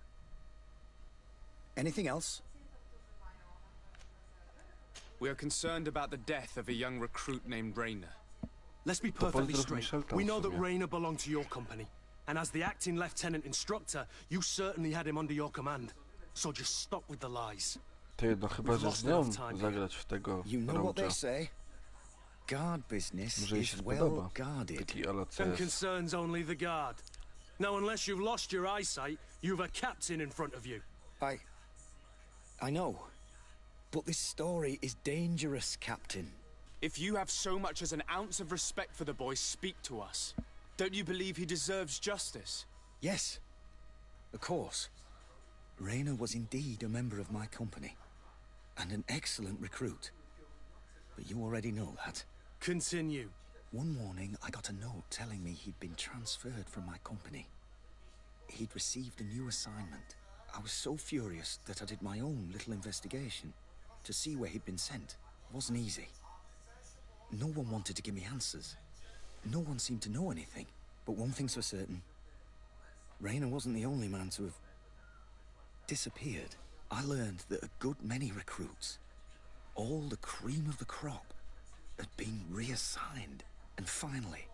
Anything else? We are concerned about the death of a young recruit named Rainer. Let's be perfectly straight. We know that sobie. Rainer belonged to your company. And as the acting lieutenant instructor, you certainly had him under your command. So just stop with the lies. Ty, no chyba, że z nią zagrać w tego You know what they Road'a. say? Guard business Może jej is się well spodoba. guarded. Taki ala Them CS. concerns only the guard. Now, unless you've lost your eyesight, you've a captain in front of you. I know. But this story is dangerous, Captain. If you have so much as an ounce of respect for the boy, speak to us. Don't you believe he deserves justice? Yes, of course. Rainer was indeed a member of my company. And an excellent recruit. But you already know that. Continue. One morning, I got a note telling me he'd been transferred from my company. He'd received a new assignment. I was so furious that I did my own little investigation to see where he'd been sent. It wasn't easy. No one wanted to give me answers. No one seemed to know anything. But one thing's for certain. Rainer wasn't the only man to have disappeared. I learned that a good many recruits, all the cream of the crop, had been reassigned. And finally,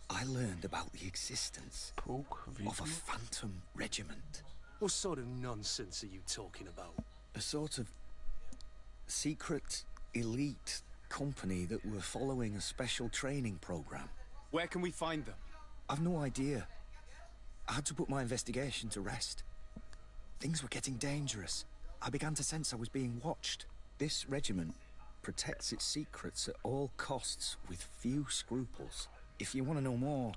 I learned about the existence of a phantom regiment. What sort of nonsense are you talking about? A sort of secret, elite company that were following a special training program. Where can we find them? I've no idea. I had to put my investigation to rest. Things were getting dangerous. I began to sense I was being watched. This regiment protects its secrets at all costs with few scruples. If you want to know more,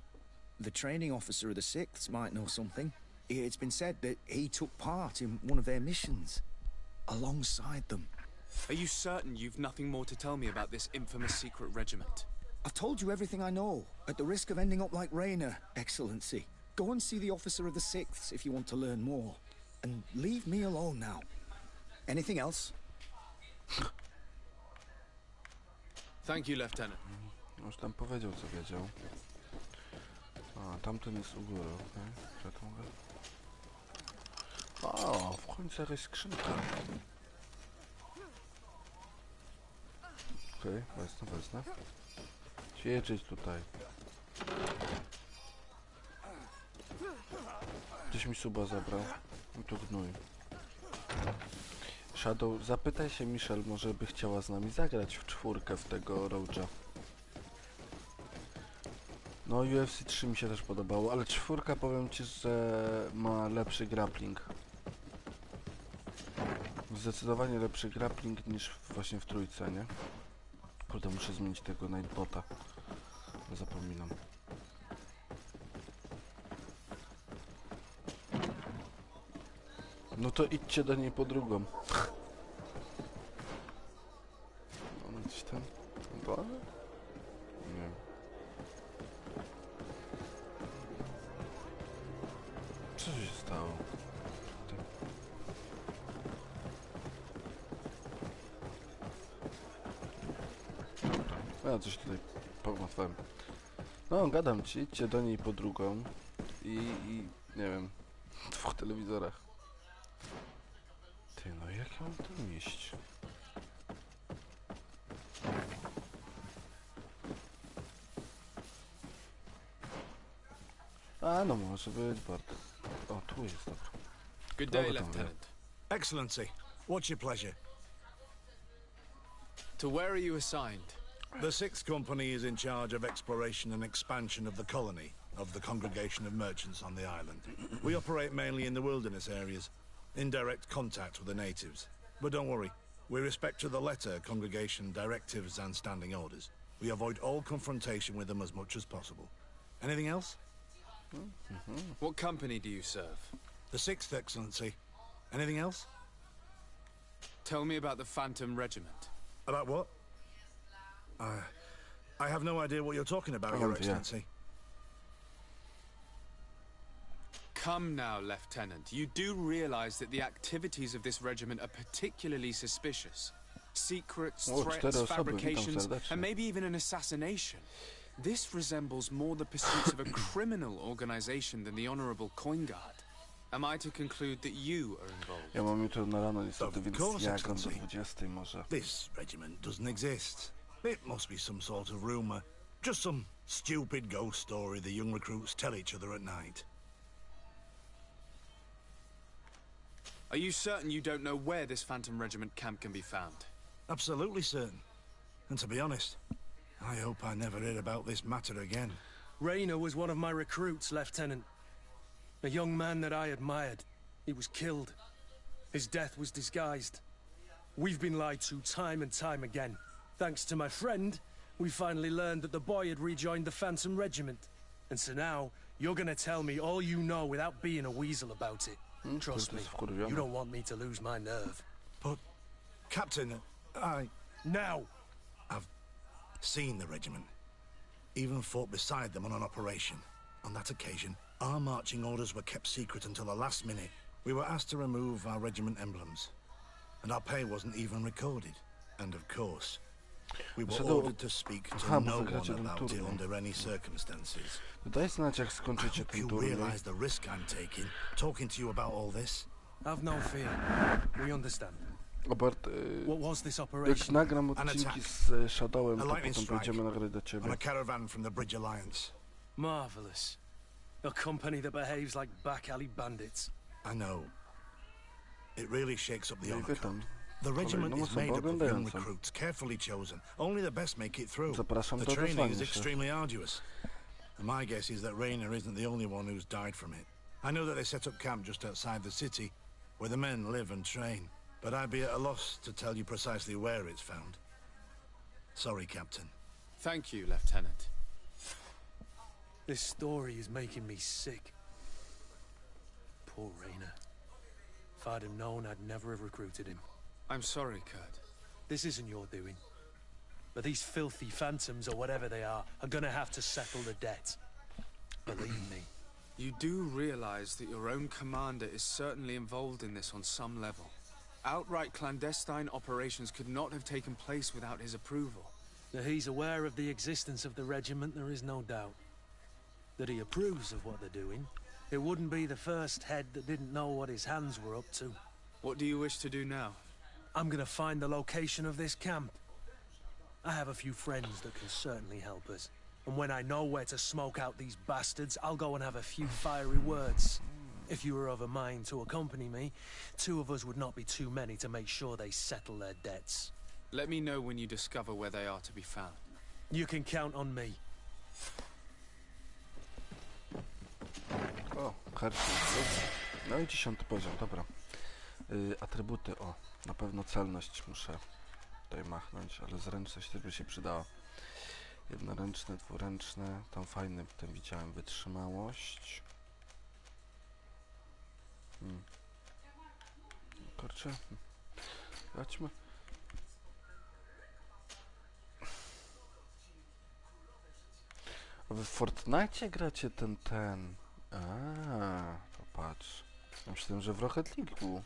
the training officer of the 6th might know something. It's been said that he took part in one of their missions, alongside them. Are you certain you've nothing more to tell me about this infamous secret regiment? I've told you everything I know, at the risk of ending up like Rainer, Excellency. Go and see the officer of the 6th if you want to learn more. And leave me alone now. Anything else? Thank you, Lieutenant. Już tam powiedział, co wiedział. A, tamten jest u góry, okej. Okay. O, w końcu jakaś skrzynka. Okej, wezmę. Ćwiczyć tutaj. Ktoś mi suba zabrał. I to gnój. Shadow, zapytaj się Michelle, może by chciała z nami zagrać w czwórkę w tego Road'a. No UFC 3 mi się też podobało, ale czwórka powiem ci, że ma lepszy grappling. Zdecydowanie lepszy grappling niż właśnie w trójce, nie? Kurde, muszę zmienić tego Nightbota. Zapominam. No to idźcie do niej po drugą. Ona gdzieś tam... No, nie wiem. Co się stało? Ja coś tutaj pogmatwałem. No, gadam ci, idźcie do niej po drugą i nie wiem, w dwóch telewizorach. Ty, no jak ja mam tu iść? A, no może być, Bart. O, tu jest, dobra. Good day, Lieutenant. Excellency, what's your pleasure? To where are you assigned? The 6th Company is in charge of exploration and expansion of the colony of the Congregation of Merchants on the island. We operate mainly in the wilderness areas, in direct contact with the natives. But don't worry, we respect to the letter congregation directives and standing orders. We avoid all confrontation with them as much as possible. Anything else? What company do you serve? The 6th, Excellency. Anything else? Tell me about the Phantom Regiment. About what? I have no idea what you're talking about, Your Excellency. Come now, Lieutenant. You do realize that the activities of this regiment are particularly suspicious. Secrets, threats, fabrications, and maybe even an assassination. This resembles more the pursuits of a criminal organization than the honorable coin guard. Am I to conclude that you are involved? Ja mam jutro na rano niestety, więc ja gram do 20 może. This regiment doesn't exist. It must be some sort of rumor. Just some stupid ghost story the young recruits tell each other at night. Are you certain you don't know where this Phantom Regiment camp can be found? Absolutely certain. And to be honest, I hope I never hear about this matter again. Rainer was one of my recruits, Lieutenant. A young man that I admired. He was killed. His death was disguised. We've been lied to time and time again. Thanks to my friend, we finally learned that the boy had rejoined the Phantom Regiment. And so now, you're gonna tell me all you know without being a weasel about it. Trust me, you don't want me to lose my nerve. But, Captain, Now! I've seen the regiment. Even fought beside them on an operation. On that occasion, our marching orders were kept secret until the last minute. We were asked to remove our regiment emblems. And our pay wasn't even recorded. And of course, we were ordered to speak to no one about it under any circumstances. Daj znać, jak skończycie I ten hope you turniej. realize the risk I'm taking, talking to you about all this. Have no fear. We understand. Robert, What was this jak operation? nagram odcinki z Shadowem, to potem będziemy nagrać do On ciebie. a caravan from the Bridge Alliance. Marvelous. A company that behaves like back alley bandits. I know. It really shakes up the No i honor wy tam. code. The regiment Kolejną is made osobę up of young oglądającą. recruits, carefully chosen. Only the best make it through. Zapraszam The do training odezwania is się. extremely arduous. And my guess is that Rainer isn't the only one who's died from it. I know that they set up camp just outside the city, where the men live and train. But I'd be at a loss to tell you precisely where it's found. Sorry, Captain. Thank you, Lieutenant. This story is making me sick. Poor Rainer. If I'd have known, I'd never have recruited him. I'm sorry, Kurt. This isn't your doing. But these filthy phantoms, or whatever they are gonna have to settle the debt. Believe me. You do realize that your own commander is certainly involved in this on some level. Outright clandestine operations could not have taken place without his approval. That he's aware of the existence of the regiment, there is no doubt. That he approves of what they're doing. It wouldn't be the first head that didn't know what his hands were up to. What do you wish to do now? I'm gonna find the location of this camp. I have a few friends that can certainly help us. And when I know where to smoke out these bastards, I'll go and have a few fiery words. If you were of a mind to accompany me, 2 of us would not be too many to make sure they settle their debts. Let me know when you discover where they are to be found. You can count on me. O, karty. No i 10. poziom, dobra. Atrybuty, o. Na pewno celność muszę tutaj machnąć, ale zręczność też by się przydała. Jednoręczne, dwuręczne. Tam fajny, ten widziałem, wytrzymałość. Kurczę. Zobaczmy. W Fortnite gracie ten. To patrz. Ja myślałem, że w Rocket League'u.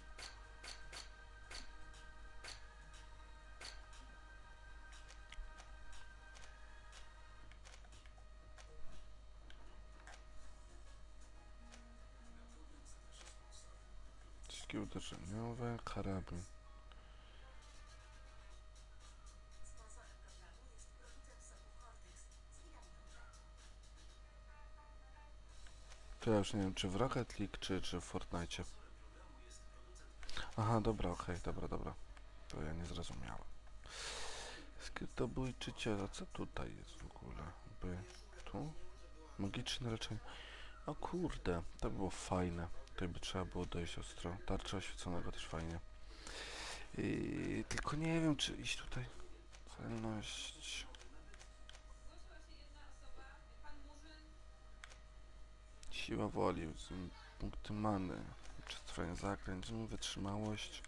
Wszystkie uderzeniowe, karabin. To ja już nie wiem, czy w Rocket League, czy w Fortnite. Aha, dobra, okej, dobra. To ja nie zrozumiałem. Skrytobójczyciela, co tutaj jest w ogóle? Tu? Magiczne leczenie. O kurde, to było fajne. Tutaj by trzeba było dojść ostro. Tarcza oświeconego też fajnie. Tylko nie wiem, czy iść tutaj. Celność. Siła woli, punkty many, przetrwanie zaklęć, wytrzymałość,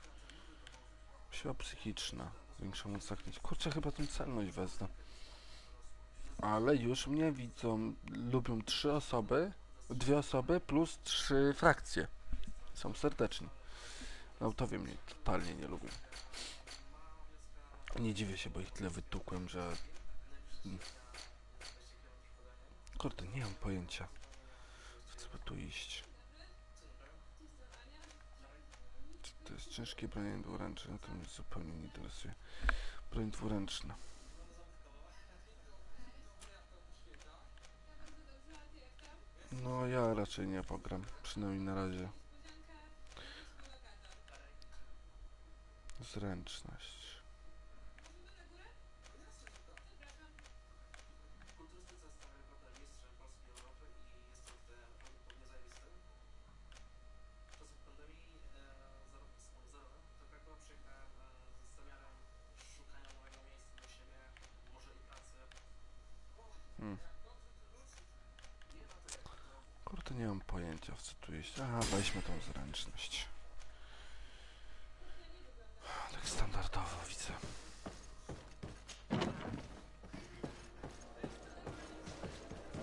siła psychiczna, większa moc zaklęć. Kurczę, chyba tą celność wezmę. Ale już mnie widzą, lubią 3 osoby, 2 osoby plus 3 frakcje. Są serdeczni. Autowie mnie totalnie nie lubią. Nie dziwię się, bo ich tyle wytukłem, że... Kurde, nie mam pojęcia. Chcę tu iść. Czy to jest ciężkie broń dwuręczne? To mnie zupełnie nie interesuje. Broń dwuręczna. No ja raczej nie pogram. Przynajmniej na razie. Zręczność. Kurde, nie mam pojęcia, w co tu iść. Aha, weźmy tą zręczność. Tak standardowo widzę.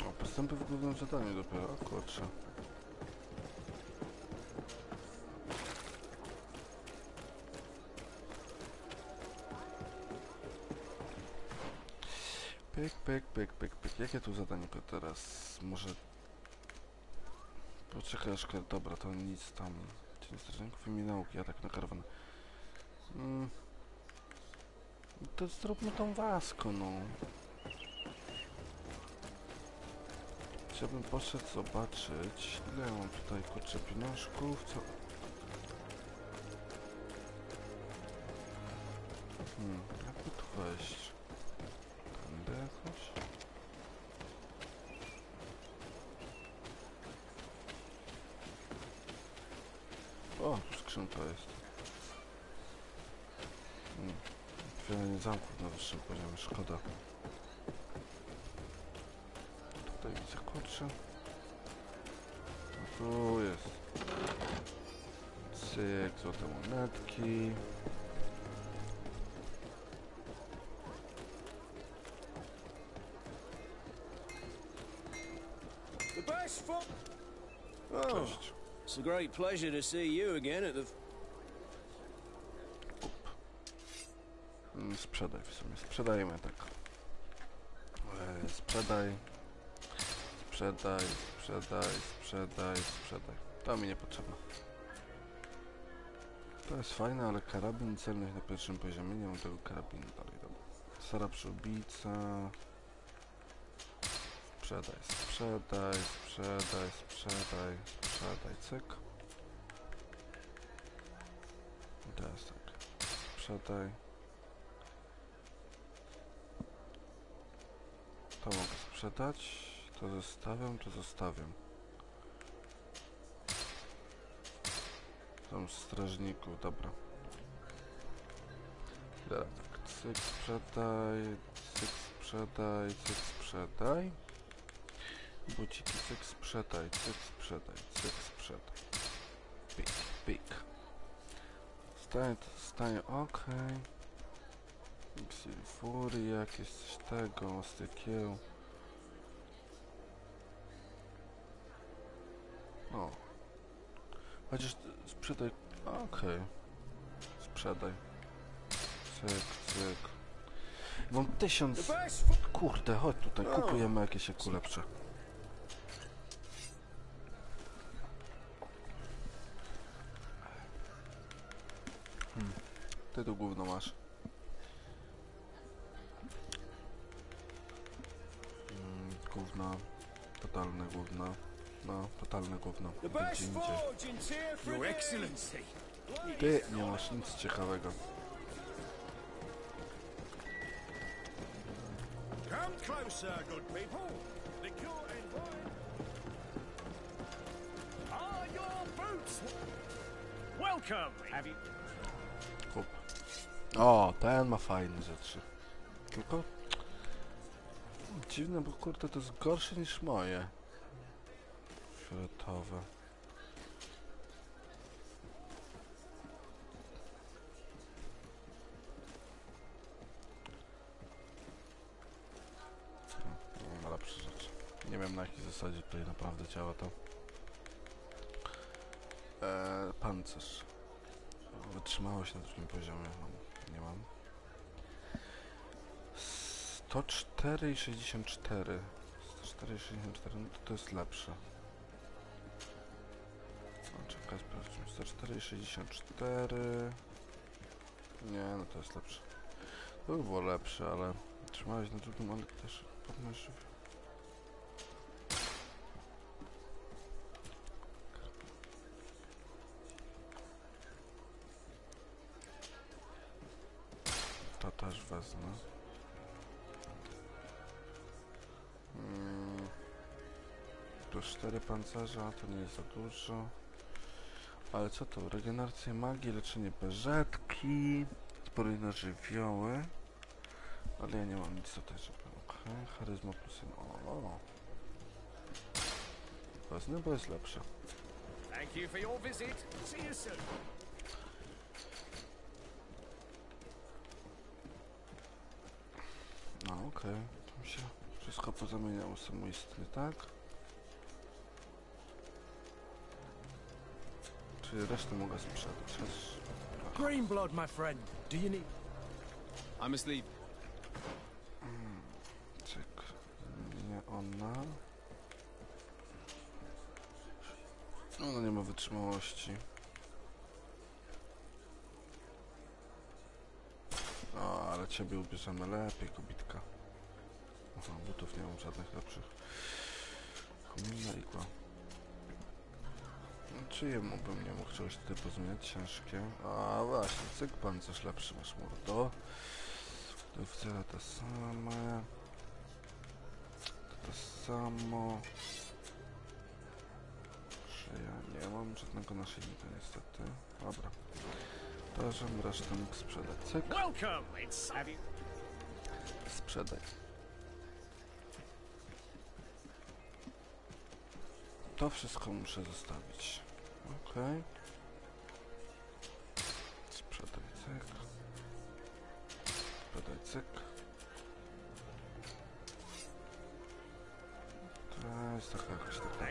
O, postępy w głównym zadaniu dopiero, kurczę. Pyk. Jakie tu zadanko teraz? Może... Poczekaj, dobra, to nic tam. Dzień strażników i nauki, atak na karawan. To zróbmy tą waską, no. Chciałbym poszedł zobaczyć, ile ja mam tutaj, kurczę, pieniążków, co... Jakby tu wejść? Tędy jakoś? O, tu skrzynka jest. Otwieranie zamków na wyższym poziomie, szkoda. Tutaj widzę, kurczę. Tu jest. Cyk, złote monetki. Cześć. It's a great pleasure to see you again at the... Sprzedaj w sumie, sprzedajmy tak. Sprzedaj. To mi niepotrzebne. To jest fajne, ale karabin, celność na pierwszym poziomie, nie mam tego karabinu dalej. Dobra. Stara przyłbica. Sprzedaj. sprzedaj, cyk. I teraz tak, sprzedaj. To mogę sprzedać, to zostawiam, to zostawiam. Tam strażników, dobra. Teraz tak, cyk sprzedaj, cyk sprzedaj, cyk sprzedaj. Buciki, cyk sprzedaj, cyk sprzedaj, cyk sprzedaj. Pik, pik. Zostanie to zostanie, okej. Fury, jakieś coś tego, stykieł. O. Chociaż sprzedaj, okej. Sprzedaj. Cyk, cyk. Mam 1000. Kurde, chodź tutaj, kupujemy jakieś eku lepsze. Ty tu gówno masz. Gówno. Totalne gówno. No, totalne gówno. Gdzie indziej. Your Excellency. Ty nie masz nic ciekawego. Come closer, good people. The cure and wine. Are your boots? Welcome. Have you? Kup. O, ten ma fajne rzeczy. Tylko dziwne, bo kurde to jest gorsze niż moje. Fioletowe. No, lepsze rzeczy. Nie wiem na jakiej zasadzie tutaj naprawdę działa to. Pancerz. Wytrzymałość na drugim poziomie. Nie mam. 104,64. 104,64, no to jest lepsze. No, czekaj, sprawdźmy. 104,64. Nie, no to jest lepsze. To by było lepsze, ale trzymałeś na drugim, ale też podnosił. To też wezmę. Plus 4 pancerza, to nie jest za dużo. Ale co to? Regeneracja magii, leczenie beżetki, sporojne żywioły. Ale ja nie mam nic do tego. Okay. Charyzma plus 1. O. Wezmę, bo jest lepsze. Thank you for your visit. See you soon. No okej, tam się wszystko pozamieniało samoistnie, tak? Czyli resztę mogę sprzedać. Green blood, my friend. Do you need... I must leave. Cyk. Nie ona. Ona nie ma wytrzymałości. O, ale ciebie ubierzemy lepiej, kobitka. Aha, butów nie mam żadnych lepszych. Kominna igła. Czyjemu bym nie mógł czegoś tutaj pozmieniać? Ciężkie. A właśnie, cyk, pancerz lepszy masz, mordo. To wcale to same. To samo. Ja nie mam żadnego naszyjnika niestety. Dobra. To, żebym resztę mógł sprzedać. Cyk. Sprzedaj. To wszystko muszę zostawić. Okej. Sprzedaj cyk. Sprzedaj cyk. To jest taka jakaś taka...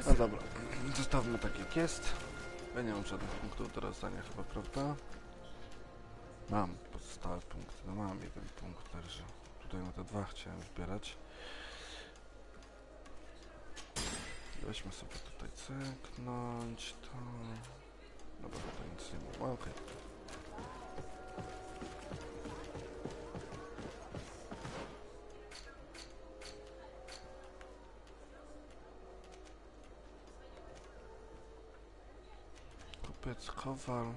No dobra, zostawmy tak jak jest. Ja nie mam żadnych punktów do rozdania chyba, prawda? Mam pozostałe punkty, no mam jeden punkt, także tutaj na te dwa chciałem zbierać. Weźmy sobie tutaj cyknąć to... Dobra, tutaj nic nie ma, okej. Kupiec, kowal.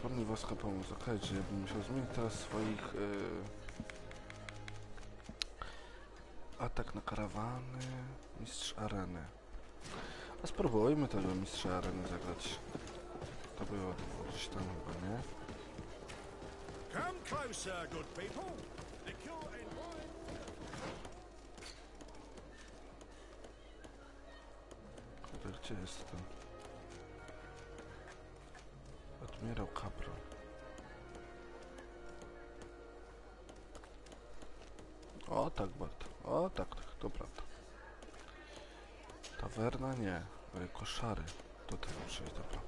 Podnie woska pomóc. Okej, czyli ja bym musiał zmienić teraz swoich... atak na karawany. Mistrz areny. A spróbujmy tego mistrza areny zagrać. To było gdzieś tam chyba, nie? Come closer, good people. The cure in Kurde, gdzie jest ten? Admirał Capro. O tak, Bart. O tak, to prawda. Tawerna nie. Koszary. To też muszę iść, dobra.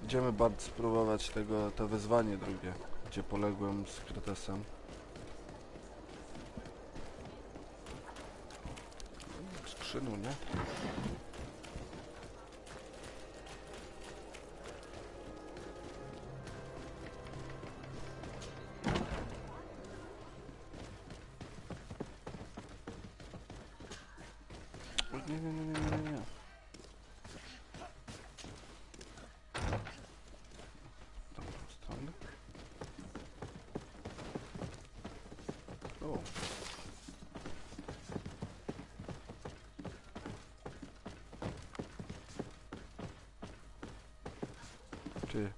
Idziemy bardzo spróbować to wyzwanie drugie, gdzie poległem z Kretesem. Skrzynu, nie? Nie. Dobrą stronę. O. Ty.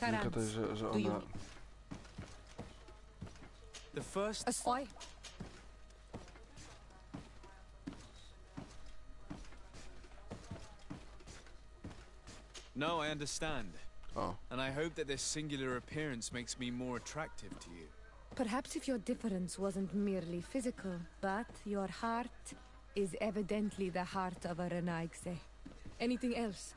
Gadaj, że ona... The first... No, I understand. Oh. And I hope that this singular appearance makes me more attractive to you. Perhaps if your difference wasn't merely physical, but your heart is evidently the heart of a Renaigse. Anything else?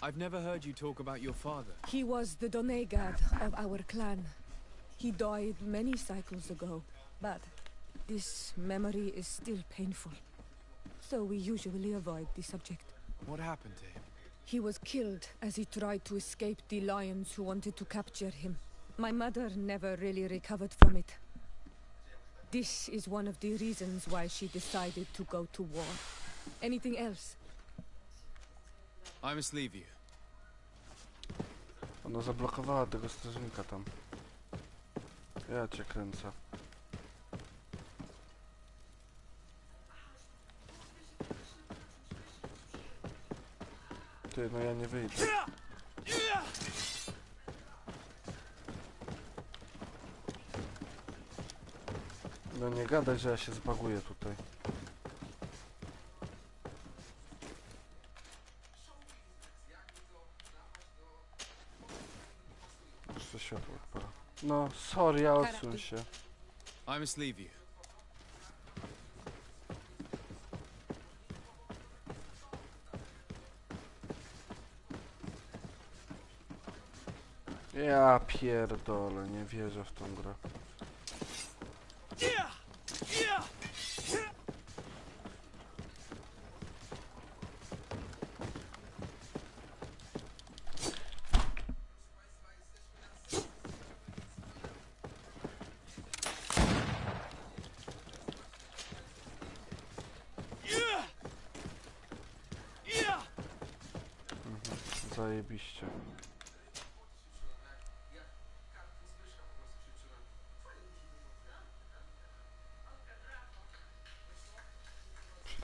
I've never heard you talk about your father. He was the Donegad of our clan. He died many cycles ago, but this memory is still painful. So we usually avoid the subject. What happened to him? He was killed as he tried to escape the lions who wanted to capture him. My mother never really recovered from it. This is one of the reasons why she decided to go to war. Anything else? I must leave you. Ona zablokowała tego strażnika tam. Ja cię kręcę. Ty, no ja nie wyjdę. No nie gadaj, że ja się zbaguję tutaj. Jeszcze światło odpala. No, sorry, ja odsuń się. I must leave you. Ja pierdolę, nie wierzę w tą grę. Zajebiście.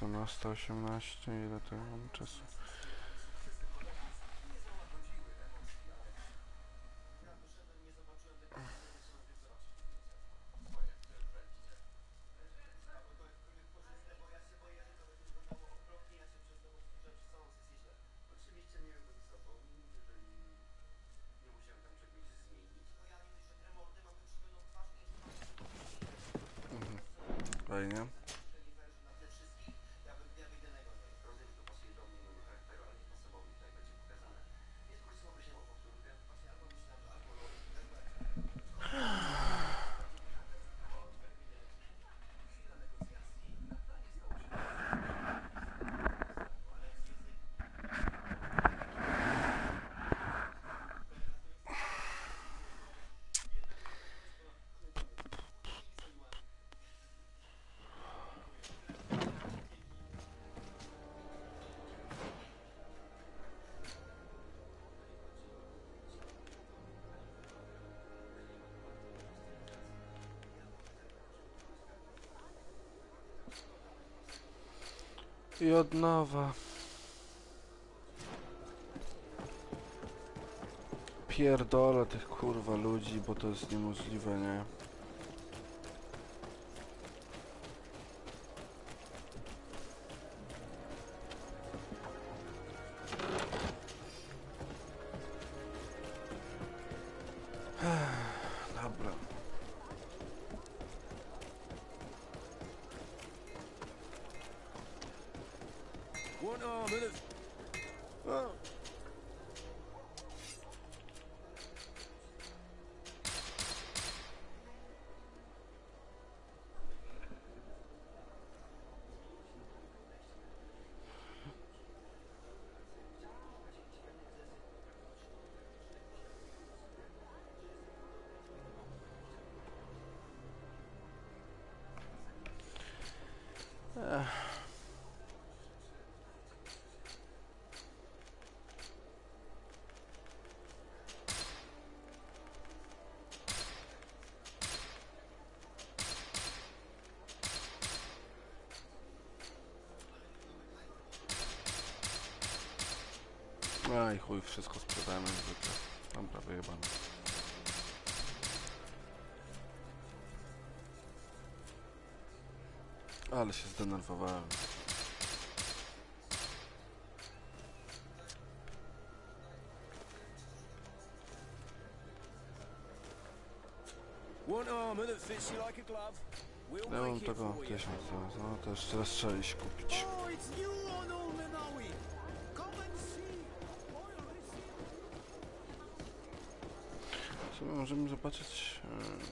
Na 118, ile to mam czasu? Fajnie. I od nowa. Pierdolę tych kurwa ludzi, bo to jest niemożliwe, nie? Dobra. Aj chuj, wszystko sprzedajemy jak zwykle. Dobra, wyjebane. Ale się zdenerwowałem. Ja mam tego 1000, no to jeszcze raz trzeba iść kupić. Sobie możemy zobaczyć,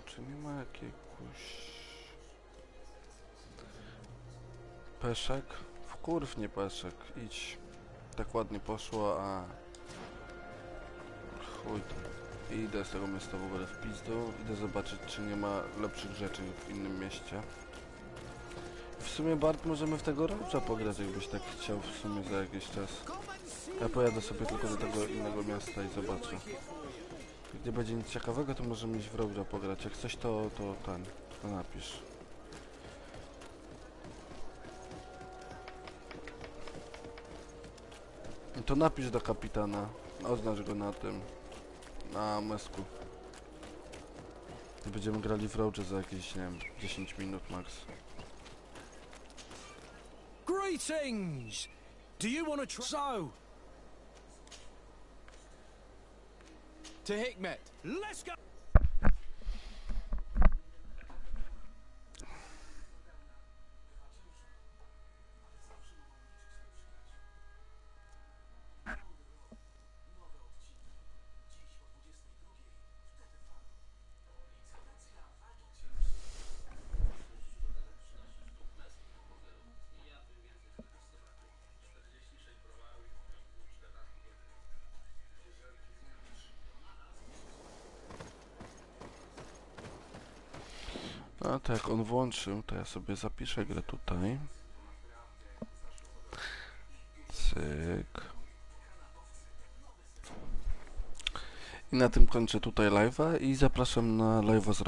czy nie ma jakiegoś peszek? Wkurw, nie peszek, idź. Tak ładnie poszło, a chuj to. Idę z tego miasta w ogóle w pizdu. Idę zobaczyć, czy nie ma lepszych rzeczy w innym mieście. W sumie Bart, możemy w tego road'a pograć, jakbyś tak chciał w sumie za jakiś czas. Ja pojadę sobie tylko do tego innego miasta i zobaczę. Gdy będzie nic ciekawego, to możemy iść w road'a pograć. Jak coś, to napisz. To napisz do kapitana. Oznacz go na tym. Na mesku. I będziemy grali w road'ze za jakieś, nie wiem, 10 minut max. Greetings! Do you want to try? So, To Hikmet. let's go! A to jak on włączył, to ja sobie zapiszę grę tutaj. Cyk. I na tym kończę tutaj live'a i zapraszam na live'a z